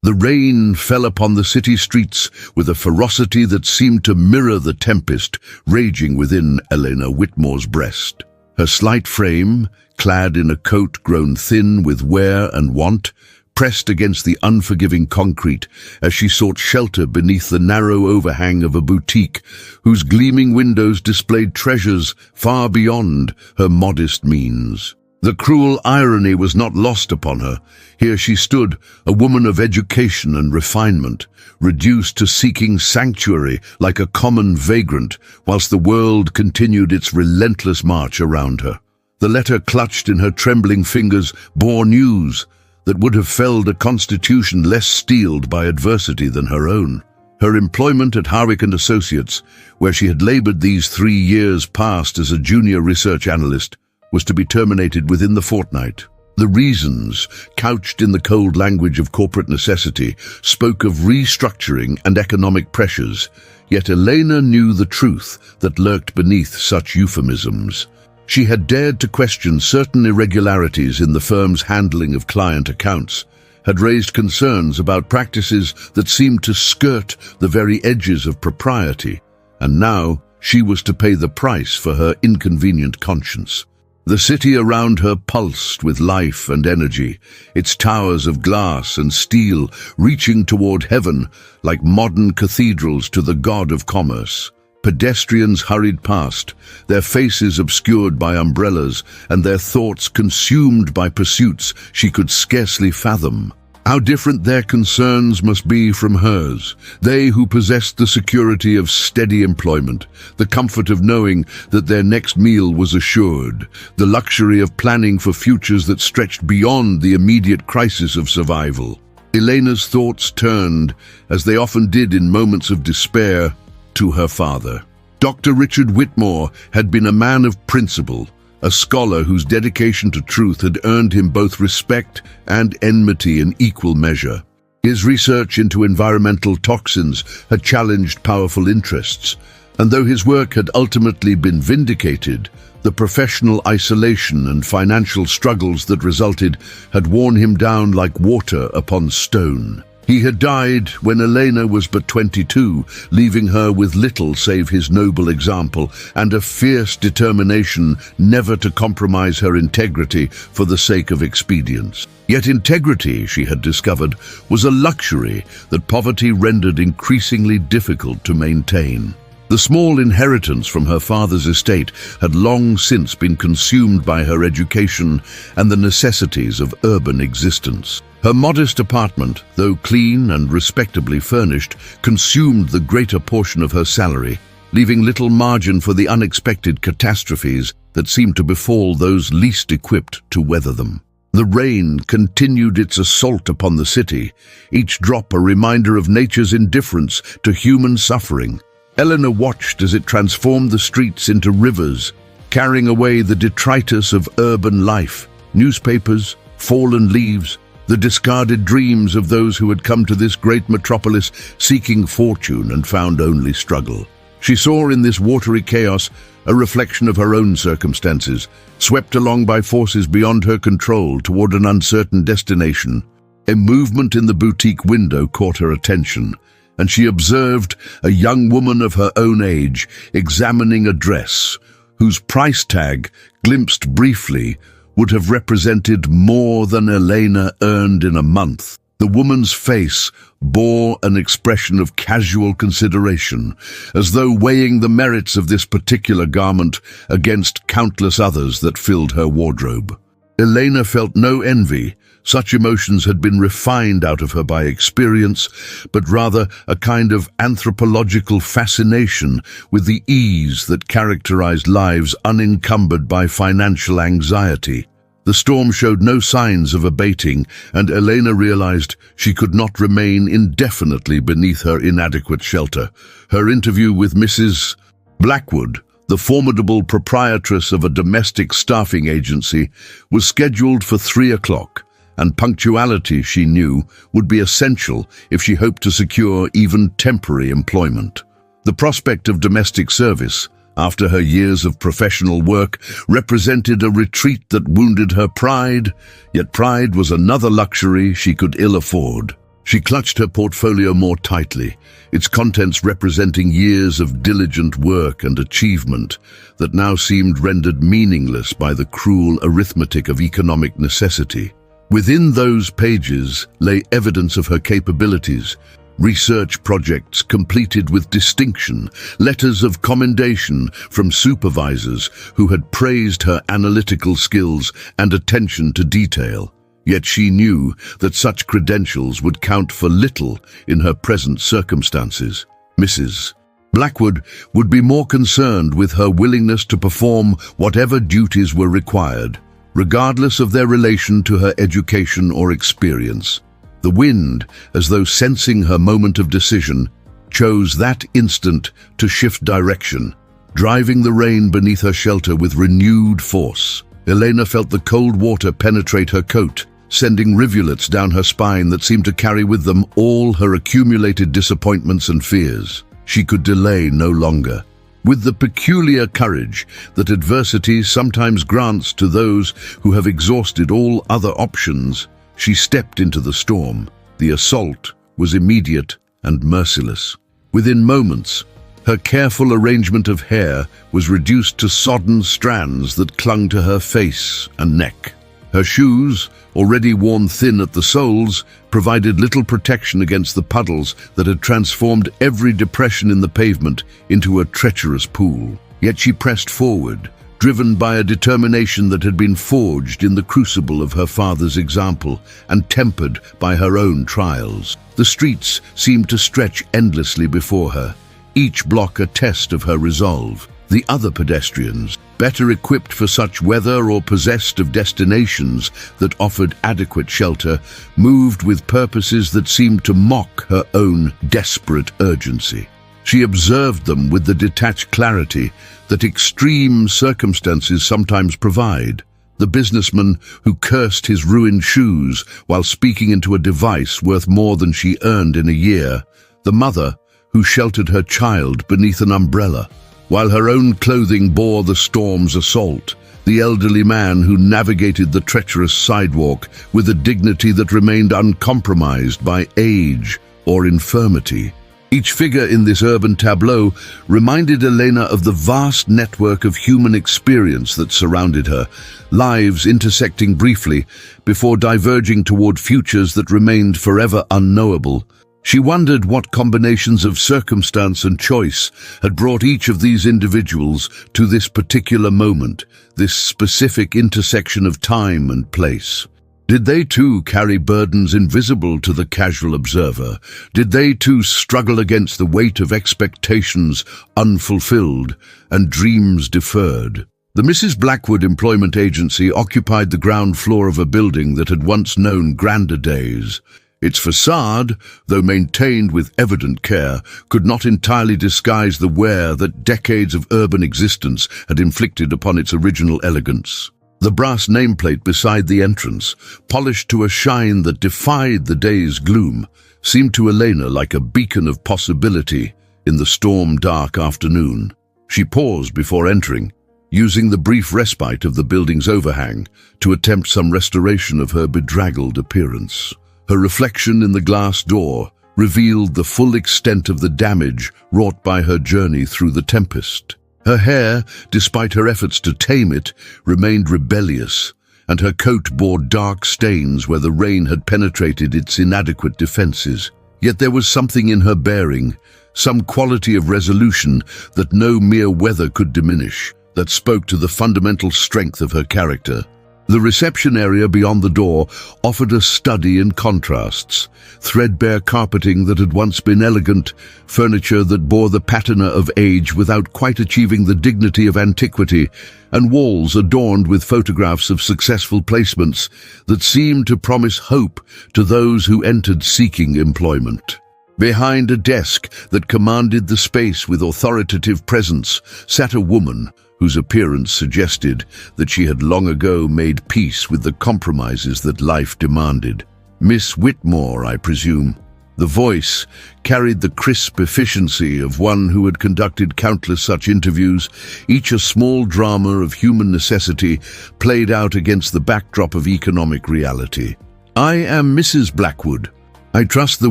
The rain fell upon the city streets with a ferocity that seemed to mirror the tempest raging within Elena Whitmore's breast. Her slight frame, clad in a coat grown thin with wear and want, pressed against the unforgiving concrete as she sought shelter beneath the narrow overhang of a boutique whose gleaming windows displayed treasures far beyond her modest means. The cruel irony was not lost upon her. Here she stood, a woman of education and refinement, reduced to seeking sanctuary like a common vagrant, whilst the world continued its relentless march around her. The letter clutched in her trembling fingers bore news that would have felled a constitution less steeled by adversity than her own. Her employment at Harwick & Associates, where she had labored these 3 years past as a junior research analyst, was to be terminated within the fortnight. The reasons, couched in the cold language of corporate necessity, spoke of restructuring and economic pressures, yet Elena knew the truth that lurked beneath such euphemisms. She had dared to question certain irregularities in the firm's handling of client accounts, had raised concerns about practices that seemed to skirt the very edges of propriety, and now she was to pay the price for her inconvenient conscience. The city around her pulsed with life and energy, its towers of glass and steel reaching toward heaven like modern cathedrals to the god of commerce. Pedestrians hurried past, their faces obscured by umbrellas and their thoughts consumed by pursuits she could scarcely fathom. How different their concerns must be from hers, they who possessed the security of steady employment, the comfort of knowing that their next meal was assured, the luxury of planning for futures that stretched beyond the immediate crisis of survival. Elena's thoughts turned, as they often did in moments of despair, to her father. Dr. Richard Whitmore had been a man of principle, a scholar whose dedication to truth had earned him both respect and enmity in equal measure. His research into environmental toxins had challenged powerful interests, and though his work had ultimately been vindicated, the professional isolation and financial struggles that resulted had worn him down like water upon stone. He had died when Elena was but 22, leaving her with little save his noble example and a fierce determination never to compromise her integrity for the sake of expedience. Yet integrity, she had discovered, was a luxury that poverty rendered increasingly difficult to maintain. The small inheritance from her father's estate had long since been consumed by her education and the necessities of urban existence. Her modest apartment, though clean and respectably furnished, consumed the greater portion of her salary, leaving little margin for the unexpected catastrophes that seemed to befall those least equipped to weather them. The rain continued its assault upon the city, each drop a reminder of nature's indifference to human suffering. Eleanor watched as it transformed the streets into rivers, carrying away the detritus of urban life, newspapers, fallen leaves, the discarded dreams of those who had come to this great metropolis seeking fortune and found only struggle. She saw in this watery chaos a reflection of her own circumstances, swept along by forces beyond her control toward an uncertain destination. A movement in the boutique window caught her attention, and she observed a young woman of her own age examining a dress whose price tag, glimpsed briefly, would have represented more than Elena earned in a month. The woman's face bore an expression of casual consideration, as though weighing the merits of this particular garment against countless others that filled her wardrobe. Elena felt no envy. Such emotions had been refined out of her by experience, but rather a kind of anthropological fascination with the ease that characterized lives unencumbered by financial anxiety. The storm showed no signs of abating, and Elena realized she could not remain indefinitely beneath her inadequate shelter. Her interview with Mrs. Blackwood, the formidable proprietress of a domestic staffing agency, was scheduled for 3 o'clock, and punctuality, she knew, would be essential if she hoped to secure even temporary employment. The prospect of domestic service, after her years of professional work, represented a retreat that wounded her pride, yet pride was another luxury she could ill afford. She clutched her portfolio more tightly, its contents representing years of diligent work and achievement that now seemed rendered meaningless by the cruel arithmetic of economic necessity. Within those pages lay evidence of her capabilities, research projects completed with distinction, letters of commendation from supervisors who had praised her analytical skills and attention to detail. Yet she knew that such credentials would count for little in her present circumstances. Mrs. Blackwood would be more concerned with her willingness to perform whatever duties were required, regardless of their relation to her education or experience. The wind, as though sensing her moment of decision, chose that instant to shift direction, driving the rain beneath her shelter with renewed force. Elena felt the cold water penetrate her coat, sending rivulets down her spine that seemed to carry with them all her accumulated disappointments and fears. She could delay no longer. With the peculiar courage that adversity sometimes grants to those who have exhausted all other options, she stepped into the storm. The assault was immediate and merciless. Within moments, her careful arrangement of hair was reduced to sodden strands that clung to her face and neck. Her shoes, already worn thin at the soles, provided little protection against the puddles that had transformed every depression in the pavement into a treacherous pool. Yet she pressed forward, driven by a determination that had been forged in the crucible of her father's example and tempered by her own trials. The streets seemed to stretch endlessly before her, each block a test of her resolve. The other pedestrians, better equipped for such weather or possessed of destinations that offered adequate shelter, moved with purposes that seemed to mock her own desperate urgency. She observed them with the detached clarity that extreme circumstances sometimes provide. The businessman who cursed his ruined shoes while speaking into a device worth more than she earned in a year. The mother who sheltered her child beneath an umbrella, while her own clothing bore the storm's assault. The elderly man who navigated the treacherous sidewalk with a dignity that remained uncompromised by age or infirmity. Each figure in this urban tableau reminded Elena of the vast network of human experience that surrounded her, lives intersecting briefly before diverging toward futures that remained forever unknowable. She wondered what combinations of circumstance and choice had brought each of these individuals to this particular moment, this specific intersection of time and place. Did they too carry burdens invisible to the casual observer? Did they too struggle against the weight of expectations unfulfilled and dreams deferred? The Mrs. Blackwood Employment Agency occupied the ground floor of a building that had once known grander days. Its facade, though maintained with evident care, could not entirely disguise the wear that decades of urban existence had inflicted upon its original elegance. The brass nameplate beside the entrance, polished to a shine that defied the day's gloom, seemed to Elena like a beacon of possibility in the storm-dark afternoon. She paused before entering, using the brief respite of the building's overhang to attempt some restoration of her bedraggled appearance. Her reflection in the glass door revealed the full extent of the damage wrought by her journey through the tempest. Her hair, despite her efforts to tame it, remained rebellious, and her coat bore dark stains where the rain had penetrated its inadequate defenses. Yet there was something in her bearing, some quality of resolution that no mere weather could diminish, that spoke to the fundamental strength of her character. The reception area beyond the door offered a study in contrasts: threadbare carpeting that had once been elegant, furniture that bore the patina of age without quite achieving the dignity of antiquity, and walls adorned with photographs of successful placements that seemed to promise hope to those who entered seeking employment. Behind a desk that commanded the space with authoritative presence sat a woman whose appearance suggested that she had long ago made peace with the compromises that life demanded. "Miss Whitmore, I presume." The voice carried the crisp efficiency of one who had conducted countless such interviews, each a small drama of human necessity played out against the backdrop of economic reality. "I am Mrs. Blackwood. "I trust the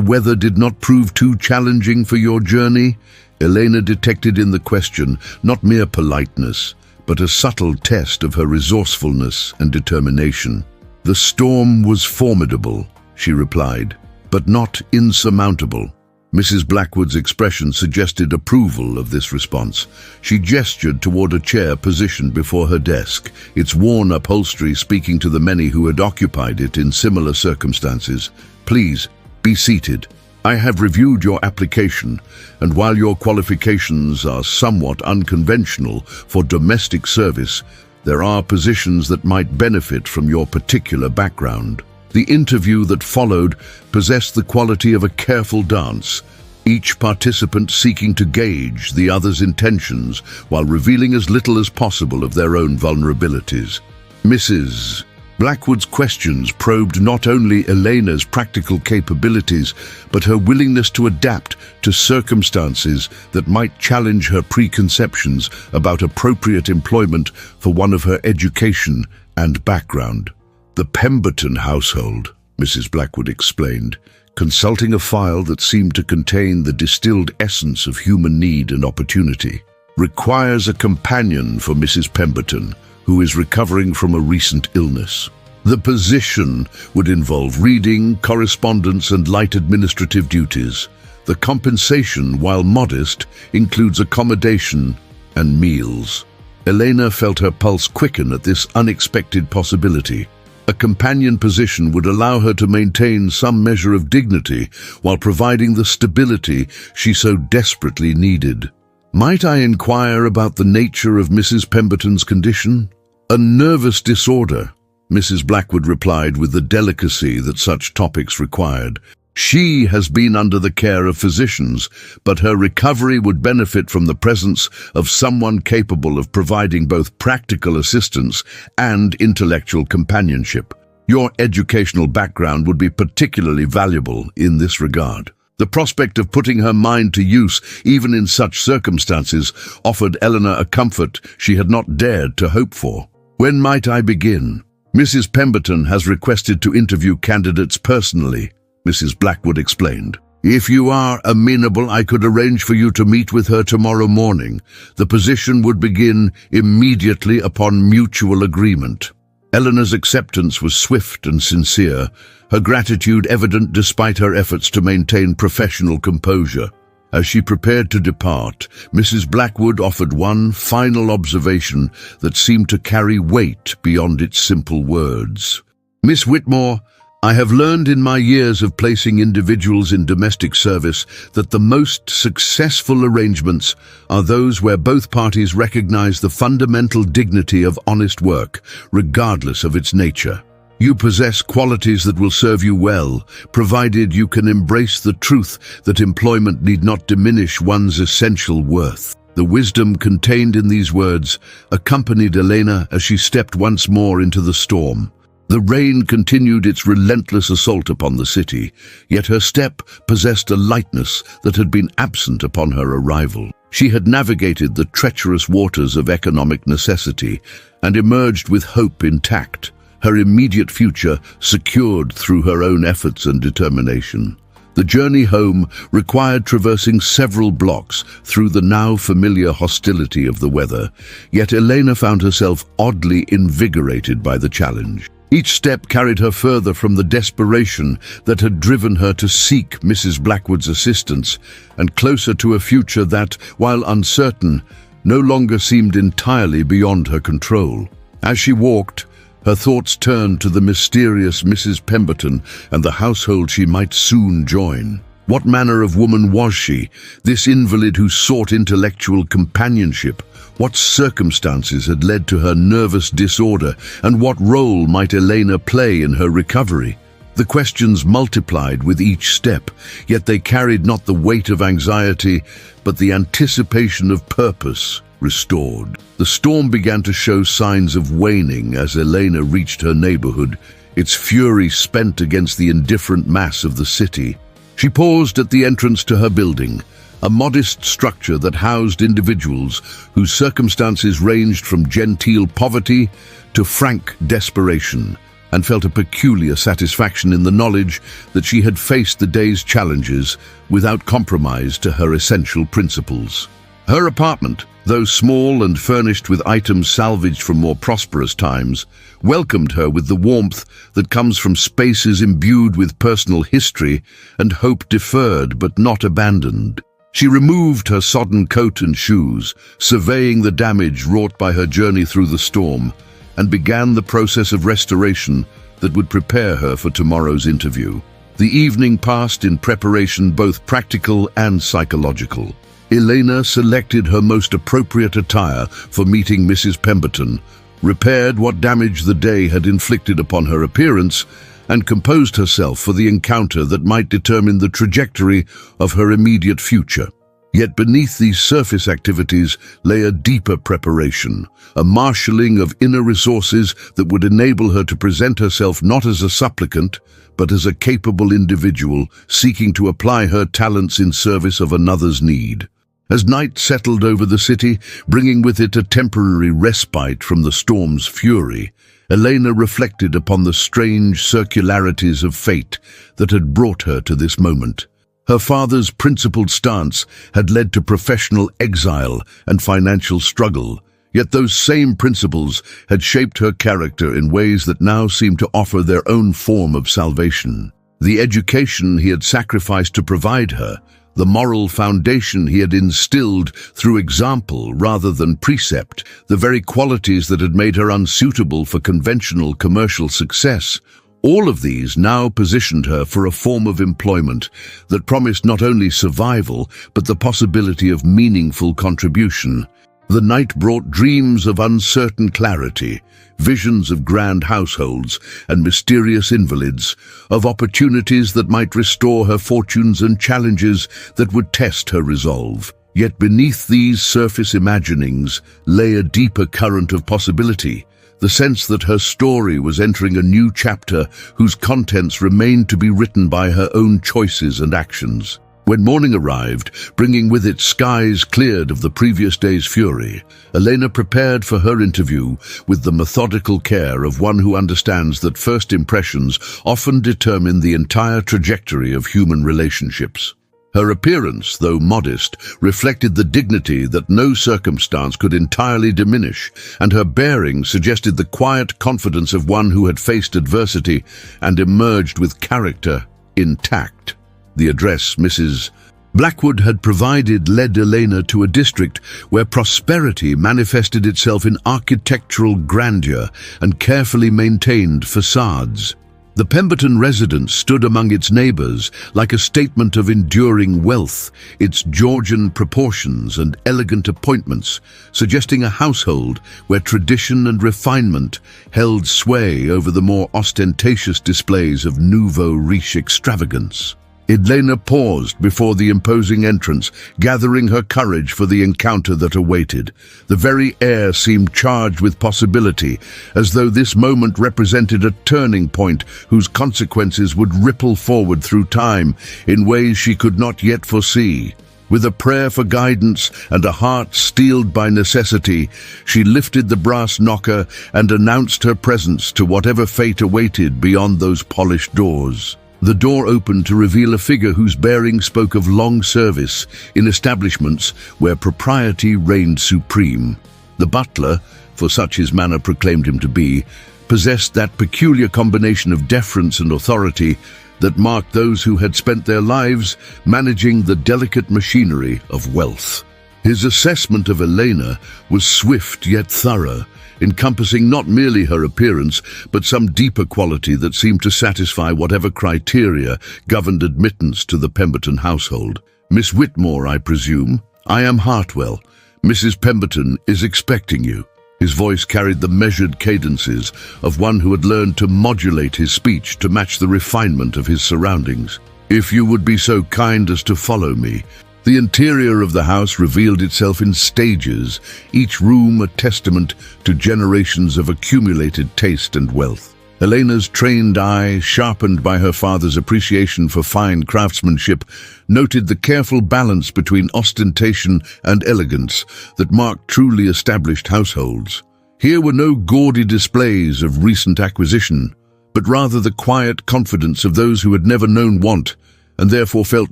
weather did not prove too challenging for your journey?" Elena detected in the question not mere politeness, but a subtle test of her resourcefulness and determination. "The storm was formidable," she replied, "but not insurmountable." Mrs. Blackwood's expression suggested approval of this response. She gestured toward a chair positioned before her desk, its worn upholstery speaking to the many who had occupied it in similar circumstances. "Please, be seated. I have reviewed your application, and while your qualifications are somewhat unconventional for domestic service, there are positions that might benefit from your particular background." The interview that followed possessed the quality of a careful dance, each participant seeking to gauge the other's intentions while revealing as little as possible of their own vulnerabilities. Mrs. Blackwood's questions probed not only Elena's practical capabilities, but her willingness to adapt to circumstances that might challenge her preconceptions about appropriate employment for one of her education and background. "The Pemberton household," Mrs. Blackwood explained, consulting a file that seemed to contain the distilled essence of human need and opportunity, "requires a companion for Mrs. Pemberton, who is recovering from a recent illness. The position would involve reading, correspondence, and light administrative duties. The compensation, while modest, includes accommodation and meals." Elena felt her pulse quicken at this unexpected possibility. A companion position would allow her to maintain some measure of dignity while providing the stability she so desperately needed. "Might I inquire about the nature of Mrs. Pemberton's condition?" "A nervous disorder," Mrs. Blackwood replied with the delicacy that such topics required. "She has been under the care of physicians, but her recovery would benefit from the presence of someone capable of providing both practical assistance and intellectual companionship. Your educational background would be particularly valuable in this regard." The prospect of putting her mind to use, even in such circumstances, offered Eleanor a comfort she had not dared to hope for. "When might I begin?" "Mrs. Pemberton has requested to interview candidates personally," Mrs. Blackwood explained. "If you are amenable, I could arrange for you to meet with her tomorrow morning. The position would begin immediately upon mutual agreement." Eleanor's acceptance was swift and sincere, her gratitude evident despite her efforts to maintain professional composure. As she prepared to depart, Mrs. Blackwood offered one final observation that seemed to carry weight beyond its simple words. "Miss Whitmore, I have learned in my years of placing individuals in domestic service that the most successful arrangements are those where both parties recognize the fundamental dignity of honest work, regardless of its nature. You possess qualities that will serve you well, provided you can embrace the truth that employment need not diminish one's essential worth." The wisdom contained in these words accompanied Elena as she stepped once more into the storm. The rain continued its relentless assault upon the city, yet her step possessed a lightness that had been absent upon her arrival. She had navigated the treacherous waters of economic necessity and emerged with hope intact, her immediate future secured through her own efforts and determination. The journey home required traversing several blocks through the now familiar hostility of the weather, yet Elena found herself oddly invigorated by the challenge. Each step carried her further from the desperation that had driven her to seek Mrs. Blackwood's assistance, and closer to a future that, while uncertain, no longer seemed entirely beyond her control. As she walked, her thoughts turned to the mysterious Mrs. Pemberton and the household she might soon join. What manner of woman was she, this invalid who sought intellectual companionship? What circumstances had led to her nervous disorder, and what role might Elena play in her recovery? The questions multiplied with each step, yet they carried not the weight of anxiety, but the anticipation of purpose restored. The storm began to show signs of waning as Elena reached her neighborhood, its fury spent against the indifferent mass of the city. She paused at the entrance to her building, a modest structure that housed individuals whose circumstances ranged from genteel poverty to frank desperation. and felt a peculiar satisfaction in the knowledge that she had faced the day's challenges without compromise to her essential principles. Her apartment, though small and furnished with items salvaged from more prosperous times, welcomed her with the warmth that comes from spaces imbued with personal history and hope deferred but not abandoned. She removed her sodden coat and shoes, surveying the damage wrought by her journey through the storm, and began the process of restoration that would prepare her for tomorrow's interview. The evening passed in preparation both practical and psychological. Elena selected her most appropriate attire for meeting Mrs. Pemberton, repaired what damage the day had inflicted upon her appearance, and composed herself for the encounter that might determine the trajectory of her immediate future. Yet beneath these surface activities lay a deeper preparation, a marshalling of inner resources that would enable her to present herself not as a supplicant, but as a capable individual seeking to apply her talents in service of another's need. As night settled over the city, bringing with it a temporary respite from the storm's fury, Elena reflected upon the strange circularities of fate that had brought her to this moment. Her father's principled stance had led to professional exile and financial struggle, yet those same principles had shaped her character in ways that now seemed to offer their own form of salvation. The education he had sacrificed to provide her, the moral foundation he had instilled through example rather than precept, the very qualities that had made her unsuitable for conventional commercial success, all of these now positioned her for a form of employment that promised not only survival, but the possibility of meaningful contribution. The night brought dreams of uncertain clarity, visions of grand households and mysterious invalids, of opportunities that might restore her fortunes and challenges that would test her resolve. Yet beneath these surface imaginings lay a deeper current of possibility, the sense that her story was entering a new chapter whose contents remained to be written by her own choices and actions. When morning arrived, bringing with it skies cleared of the previous day's fury, Elena prepared for her interview with the methodical care of one who understands that first impressions often determine the entire trajectory of human relationships. Her appearance, though modest, reflected the dignity that no circumstance could entirely diminish, and her bearing suggested the quiet confidence of one who had faced adversity and emerged with character intact. The address Mrs. Blackwood had provided led Elena to a district where prosperity manifested itself in architectural grandeur and carefully maintained facades. The Pemberton residence stood among its neighbors like a statement of enduring wealth, its Georgian proportions and elegant appointments, suggesting a household where tradition and refinement held sway over the more ostentatious displays of nouveau riche extravagance. Elena paused before the imposing entrance, gathering her courage for the encounter that awaited. The very air seemed charged with possibility, as though this moment represented a turning point whose consequences would ripple forward through time in ways she could not yet foresee. With a prayer for guidance and a heart steeled by necessity, she lifted the brass knocker and announced her presence to whatever fate awaited beyond those polished doors. The door opened to reveal a figure whose bearing spoke of long service in establishments where propriety reigned supreme. The butler, for such his manner proclaimed him to be, possessed that peculiar combination of deference and authority that marked those who had spent their lives managing the delicate machinery of wealth. His assessment of Elena was swift yet thorough, encompassing not merely her appearance, but some deeper quality that seemed to satisfy whatever criteria governed admittance to the Pemberton household. "Miss Whitmore, I presume? I am Hartwell. Mrs. Pemberton is expecting you." His voice carried the measured cadences of one who had learned to modulate his speech to match the refinement of his surroundings. "If you would be so kind as to follow me." The interior of the house revealed itself in stages, each room a testament to generations of accumulated taste and wealth. Elena's trained eye, sharpened by her father's appreciation for fine craftsmanship, noted the careful balance between ostentation and elegance that marked truly established households. Here were no gaudy displays of recent acquisition, but rather the quiet confidence of those who had never known want and therefore felt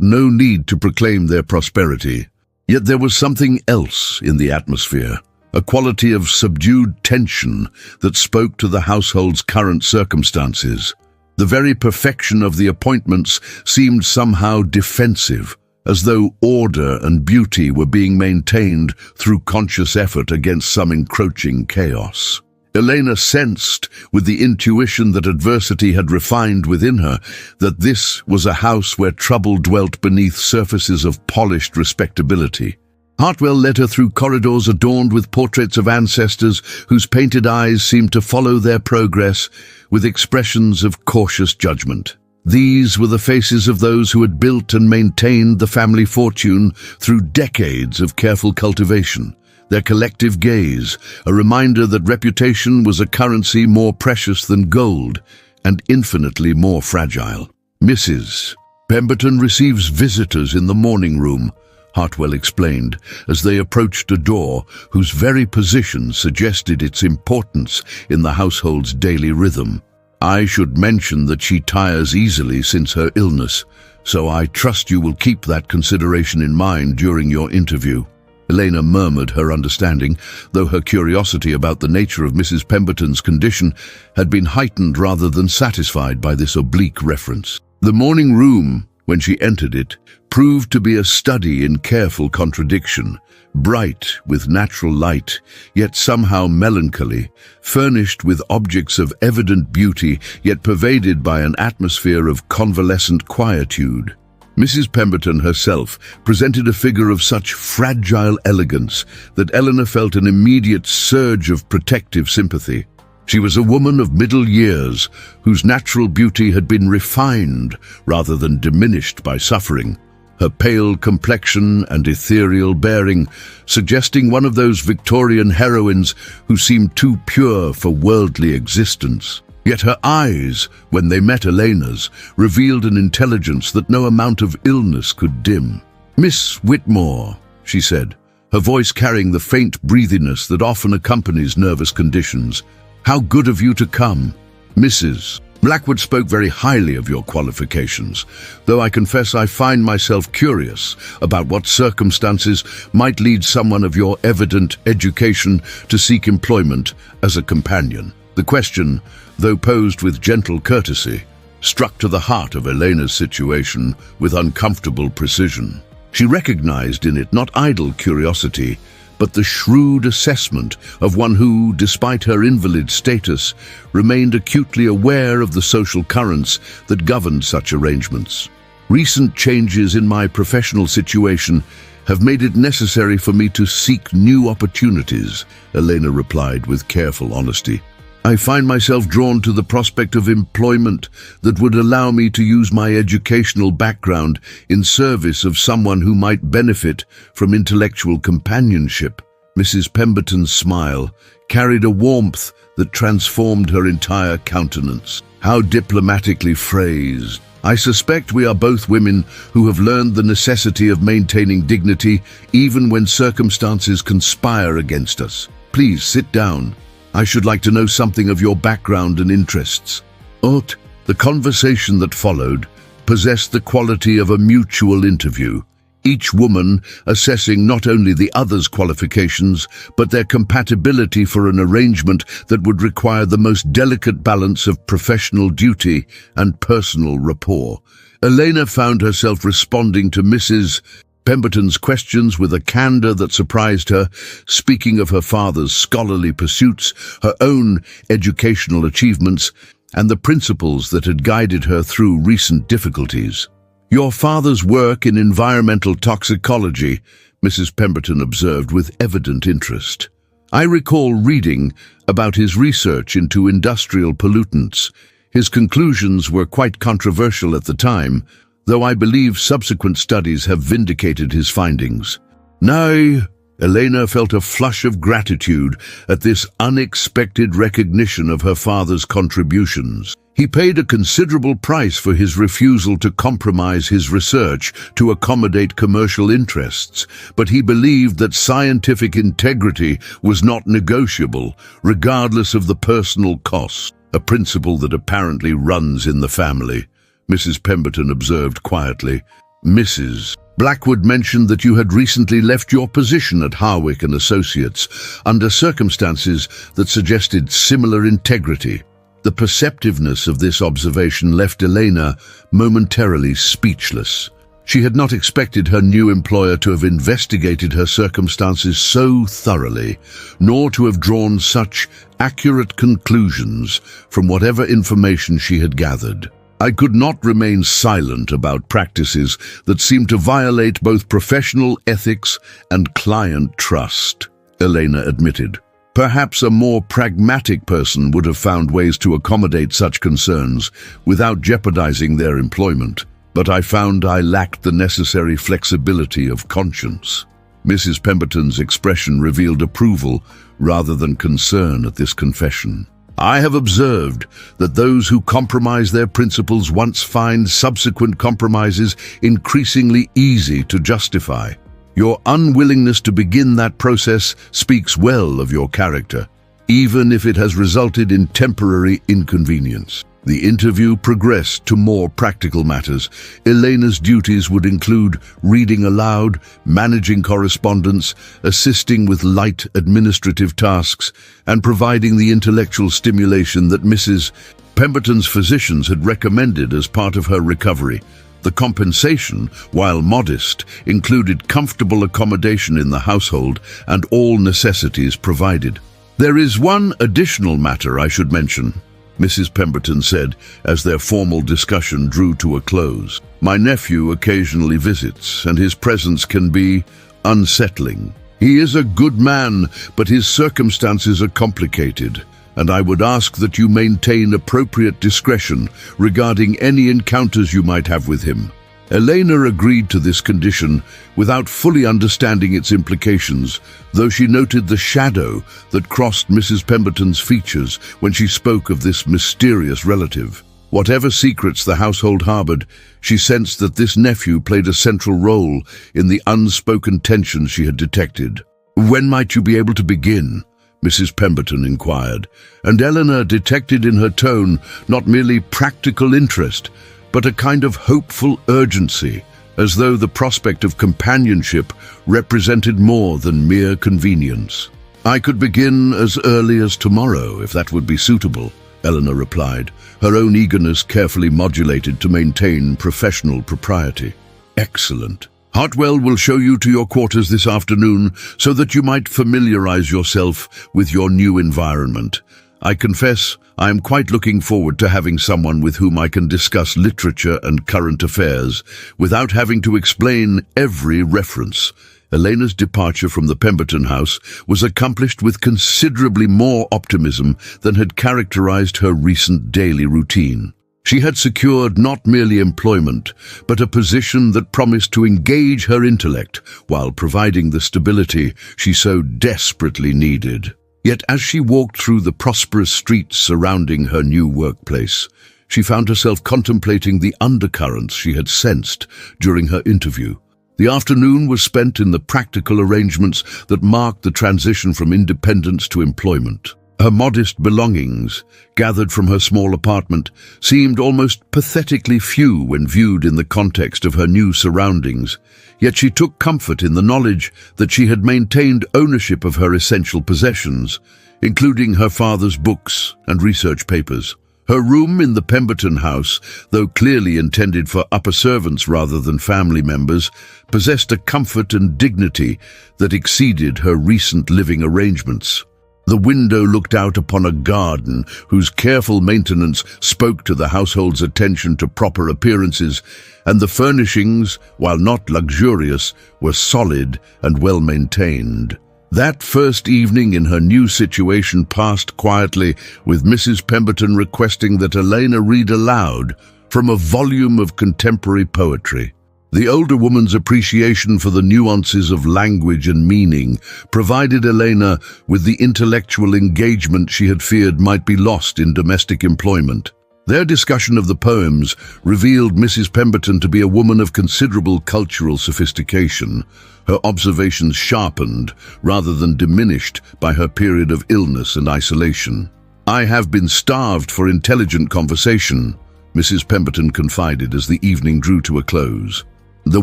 no need to proclaim their prosperity. Yet there was something else in the atmosphere, a quality of subdued tension that spoke to the household's current circumstances. The very perfection of the appointments seemed somehow defensive, as though order and beauty were being maintained through conscious effort against some encroaching chaos. Elena sensed, with the intuition that adversity had refined within her, that this was a house where trouble dwelt beneath surfaces of polished respectability. Hartwell led her through corridors adorned with portraits of ancestors whose painted eyes seemed to follow their progress with expressions of cautious judgment. These were the faces of those who had built and maintained the family fortune through decades of careful cultivation. Their collective gaze, a reminder that reputation was a currency more precious than gold and infinitely more fragile. Mrs. Pemberton receives visitors in the morning room, Hartwell explained, as they approached a door whose very position suggested its importance in the household's daily rhythm. I should mention that she tires easily since her illness, so I trust you will keep that consideration in mind during your interview. Elena murmured her understanding, though her curiosity about the nature of Mrs. Pemberton's condition had been heightened rather than satisfied by this oblique reference. The morning room, when she entered it, proved to be a study in careful contradiction, bright with natural light, yet somehow melancholy, furnished with objects of evident beauty, yet pervaded by an atmosphere of convalescent quietude. Mrs. Pemberton herself presented a figure of such fragile elegance that Eleanor felt an immediate surge of protective sympathy. She was a woman of middle years whose natural beauty had been refined rather than diminished by suffering, her pale complexion and ethereal bearing suggesting one of those Victorian heroines who seemed too pure for worldly existence. Yet her eyes, when they met Elena's, revealed an intelligence that no amount of illness could dim. "Miss Whitmore," she said, her voice carrying the faint breathiness that often accompanies nervous conditions, "how good of you to come." "Mrs. Blackwood spoke very highly of your qualifications, though I confess I find myself curious about what circumstances might lead someone of your evident education to seek employment as a companion." The question, though posed with gentle courtesy, struck to the heart of Elena's situation with uncomfortable precision. She recognized in it not idle curiosity, but the shrewd assessment of one who, despite her invalid status, remained acutely aware of the social currents that governed such arrangements. "Recent changes in my professional situation have made it necessary for me to seek new opportunities," Elena replied with careful honesty. "I find myself drawn to the prospect of employment that would allow me to use my educational background in service of someone who might benefit from intellectual companionship." Mrs. Pemberton's smile carried a warmth that transformed her entire countenance. How diplomatically phrased. "I suspect we are both women who have learned the necessity of maintaining dignity even when circumstances conspire against us. Please sit down. I should like to know something of your background and interests." The conversation that followed possessed the quality of a mutual interview, each woman assessing not only the other's qualifications, but their compatibility for an arrangement that would require the most delicate balance of professional duty and personal rapport. Elena found herself responding to Mrs. Pemberton's questions with a candor that surprised her, speaking of her father's scholarly pursuits, her own educational achievements, and the principles that had guided her through recent difficulties. "Your father's work in environmental toxicology," Mrs. Pemberton observed with evident interest. "I recall reading about his research into industrial pollutants. His conclusions were quite controversial at the time, though I believe subsequent studies have vindicated his findings." Now, Elena felt a flush of gratitude at this unexpected recognition of her father's contributions. He paid a considerable price for his refusal to compromise his research to accommodate commercial interests, but he believed that scientific integrity was not negotiable, regardless of the personal cost. a principle that apparently runs in the family, Mrs. Pemberton observed quietly. Mrs. Blackwood mentioned that you had recently left your position at Harwick and Associates under circumstances that suggested similar integrity. The perceptiveness of this observation left Elena momentarily speechless. She had not expected her new employer to have investigated her circumstances so thoroughly, nor to have drawn such accurate conclusions from whatever information she had gathered. I could not remain silent about practices that seemed to violate both professional ethics and client trust, Elena admitted. Perhaps a more pragmatic person would have found ways to accommodate such concerns without jeopardizing their employment, but I found I lacked the necessary flexibility of conscience. Mrs. Pemberton's expression revealed approval rather than concern at this confession. I have observed that those who compromise their principles once find subsequent compromises increasingly easy to justify. Your unwillingness to begin that process speaks well of your character, even if it has resulted in temporary inconvenience. The interview progressed to more practical matters. Elena's duties would include reading aloud, managing correspondence, assisting with light administrative tasks, and providing the intellectual stimulation that Mrs. Pemberton's physicians had recommended as part of her recovery. The compensation, while modest, included comfortable accommodation in the household and all necessities provided. There is one additional matter I should mention, Mrs. Pemberton said as their formal discussion drew to a close. My nephew occasionally visits, and his presence can be unsettling. He is a good man, but his circumstances are complicated, and I would ask that you maintain appropriate discretion regarding any encounters you might have with him. Elena agreed to this condition without fully understanding its implications, though she noted the shadow that crossed Mrs. Pemberton's features when she spoke of this mysterious relative. Whatever secrets the household harbored, she sensed that this nephew played a central role in the unspoken tension she had detected. When might you be able to begin? Mrs. Pemberton inquired, and Eleanor detected in her tone not merely practical interest, but a kind of hopeful urgency, as though the prospect of companionship represented more than mere convenience. I could begin as early as tomorrow, if that would be suitable, Eleanor replied, her own eagerness carefully modulated to maintain professional propriety. Excellent. Hartwell will show you to your quarters this afternoon so that you might familiarize yourself with your new environment. I confess I am quite looking forward to having someone with whom I can discuss literature and current affairs without having to explain every reference. Elena's departure from the Pemberton house was accomplished with considerably more optimism than had characterized her recent daily routine. She had secured not merely employment, but a position that promised to engage her intellect while providing the stability she so desperately needed. Yet as she walked through the prosperous streets surrounding her new workplace, she found herself contemplating the undercurrents she had sensed during her interview. The afternoon was spent in the practical arrangements that marked the transition from independence to employment. Her modest belongings, gathered from her small apartment, seemed almost pathetically few when viewed in the context of her new surroundings, yet she took comfort in the knowledge that she had maintained ownership of her essential possessions, including her father's books and research papers. Her room in the Pemberton house, though clearly intended for upper servants rather than family members, possessed a comfort and dignity that exceeded her recent living arrangements. The window looked out upon a garden whose careful maintenance spoke to the household's attention to proper appearances, and the furnishings, while not luxurious, were solid and well maintained. That first evening in her new situation passed quietly, with Mrs. Pemberton requesting that Elena read aloud from a volume of contemporary poetry. The older woman's appreciation for the nuances of language and meaning provided Elena with the intellectual engagement she had feared might be lost in domestic employment. Their discussion of the poems revealed Mrs. Pemberton to be a woman of considerable cultural sophistication, her observations sharpened rather than diminished by her period of illness and isolation. "I have been starved for intelligent conversation," Mrs. Pemberton confided as the evening drew to a close. The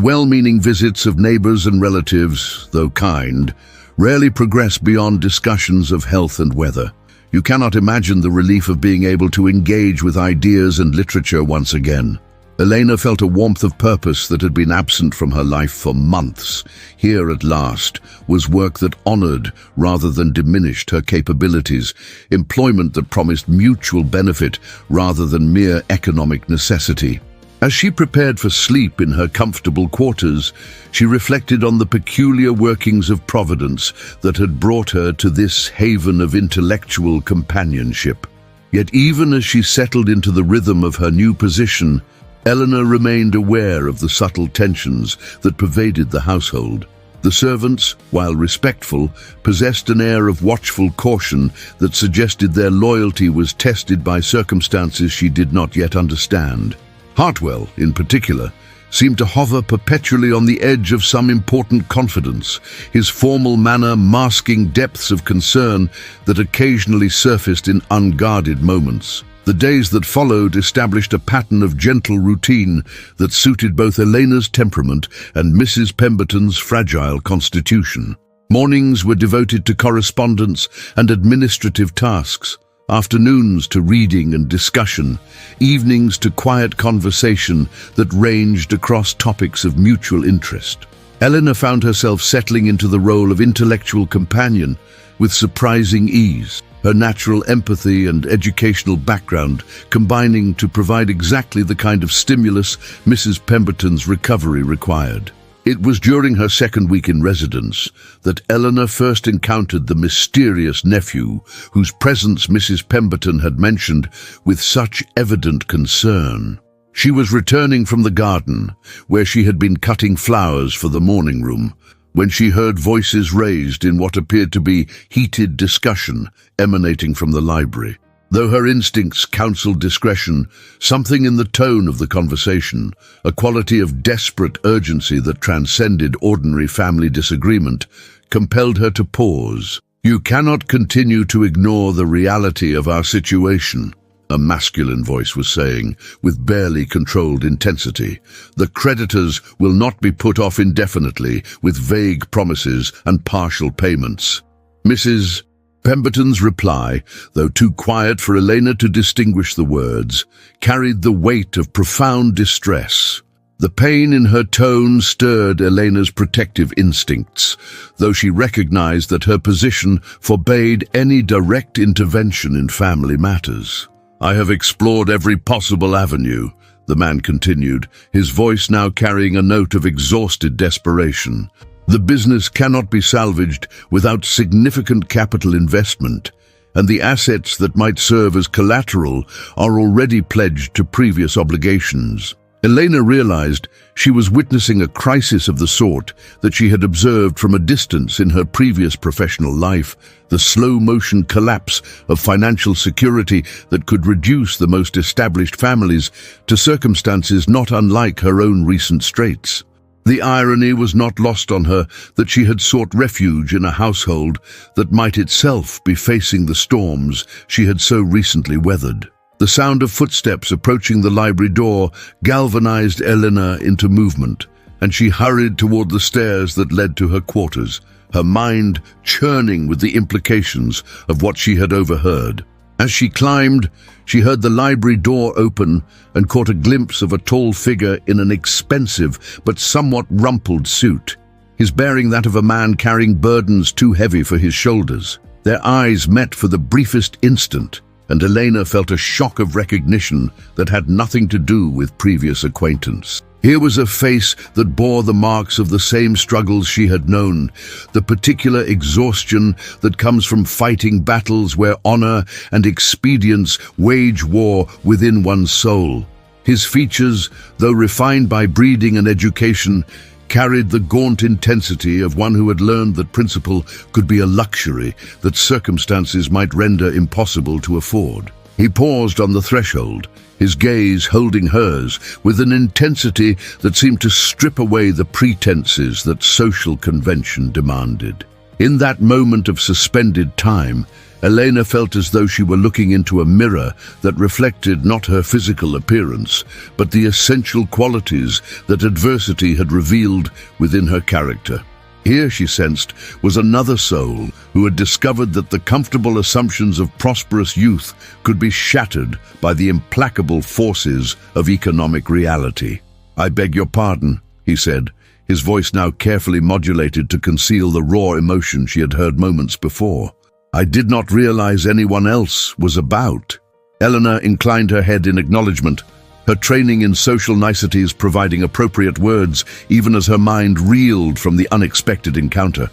well-meaning visits of neighbors and relatives, though kind, rarely progress beyond discussions of health and weather. You cannot imagine the relief of being able to engage with ideas and literature once again. Elena felt a warmth of purpose that had been absent from her life for months. Here, at last, was work that honored rather than diminished her capabilities, employment that promised mutual benefit rather than mere economic necessity. As she prepared for sleep in her comfortable quarters, she reflected on the peculiar workings of Providence that had brought her to this haven of intellectual companionship. Yet even as she settled into the rhythm of her new position, Eleanor remained aware of the subtle tensions that pervaded the household. The servants, while respectful, possessed an air of watchful caution that suggested their loyalty was tested by circumstances she did not yet understand. Hartwell, in particular, seemed to hover perpetually on the edge of some important confidence, his formal manner masking depths of concern that occasionally surfaced in unguarded moments. The days that followed established a pattern of gentle routine that suited both Elena's temperament and Mrs. Pemberton's fragile constitution. Mornings were devoted to correspondence and administrative tasks, afternoons to reading and discussion, evenings to quiet conversation that ranged across topics of mutual interest. Eleanor found herself settling into the role of intellectual companion with surprising ease, her natural empathy and educational background combining to provide exactly the kind of stimulus Mrs. Pemberton's recovery required. It was during her second week in residence that Eleanor first encountered the mysterious nephew whose presence Mrs. Pemberton had mentioned with such evident concern. She was returning from the garden, where she had been cutting flowers for the morning room, when she heard voices raised in what appeared to be heated discussion emanating from the library. Though her instincts counseled discretion, something in the tone of the conversation, a quality of desperate urgency that transcended ordinary family disagreement, compelled her to pause. "You cannot continue to ignore the reality of our situation," a masculine voice was saying, with barely controlled intensity. "The creditors will not be put off indefinitely with vague promises and partial payments." Mrs. Pemberton's reply, though too quiet for Elena to distinguish the words, carried the weight of profound distress. The pain in her tone stirred Elena's protective instincts, though she recognized that her position forbade any direct intervention in family matters. "I have explored every possible avenue," the man continued, his voice now carrying a note of exhausted desperation. "The business cannot be salvaged without significant capital investment, and the assets that might serve as collateral are already pledged to previous obligations." Elena realized she was witnessing a crisis of the sort that she had observed from a distance in her previous professional life, the slow-motion collapse of financial security that could reduce the most established families to circumstances not unlike her own recent straits. The irony was not lost on her that she had sought refuge in a household that might itself be facing the storms she had so recently weathered. The sound of footsteps approaching the library door galvanized Eleanor into movement, and she hurried toward the stairs that led to her quarters, her mind churning with the implications of what she had overheard. As she climbed, she heard the library door open and caught a glimpse of a tall figure in an expensive but somewhat rumpled suit, his bearing that of a man carrying burdens too heavy for his shoulders. Their eyes met for the briefest instant, and Elena felt a shock of recognition that had nothing to do with previous acquaintance. Here was a face that bore the marks of the same struggles she had known, the particular exhaustion that comes from fighting battles where honor and expedience wage war within one's soul. His features, though refined by breeding and education, carried the gaunt intensity of one who had learned that principle could be a luxury that circumstances might render impossible to afford. He paused on the threshold, his gaze holding hers with an intensity that seemed to strip away the pretenses that social convention demanded. In that moment of suspended time, Elena felt as though she were looking into a mirror that reflected not her physical appearance, but the essential qualities that adversity had revealed within her character. Here, she sensed, was another soul who had discovered that the comfortable assumptions of prosperous youth could be shattered by the implacable forces of economic reality. "I beg your pardon," he said, his voice now carefully modulated to conceal the raw emotion she had heard moments before. "I did not realize anyone else was about." Eleanor inclined her head in acknowledgement, her training in social niceties providing appropriate words even as her mind reeled from the unexpected encounter.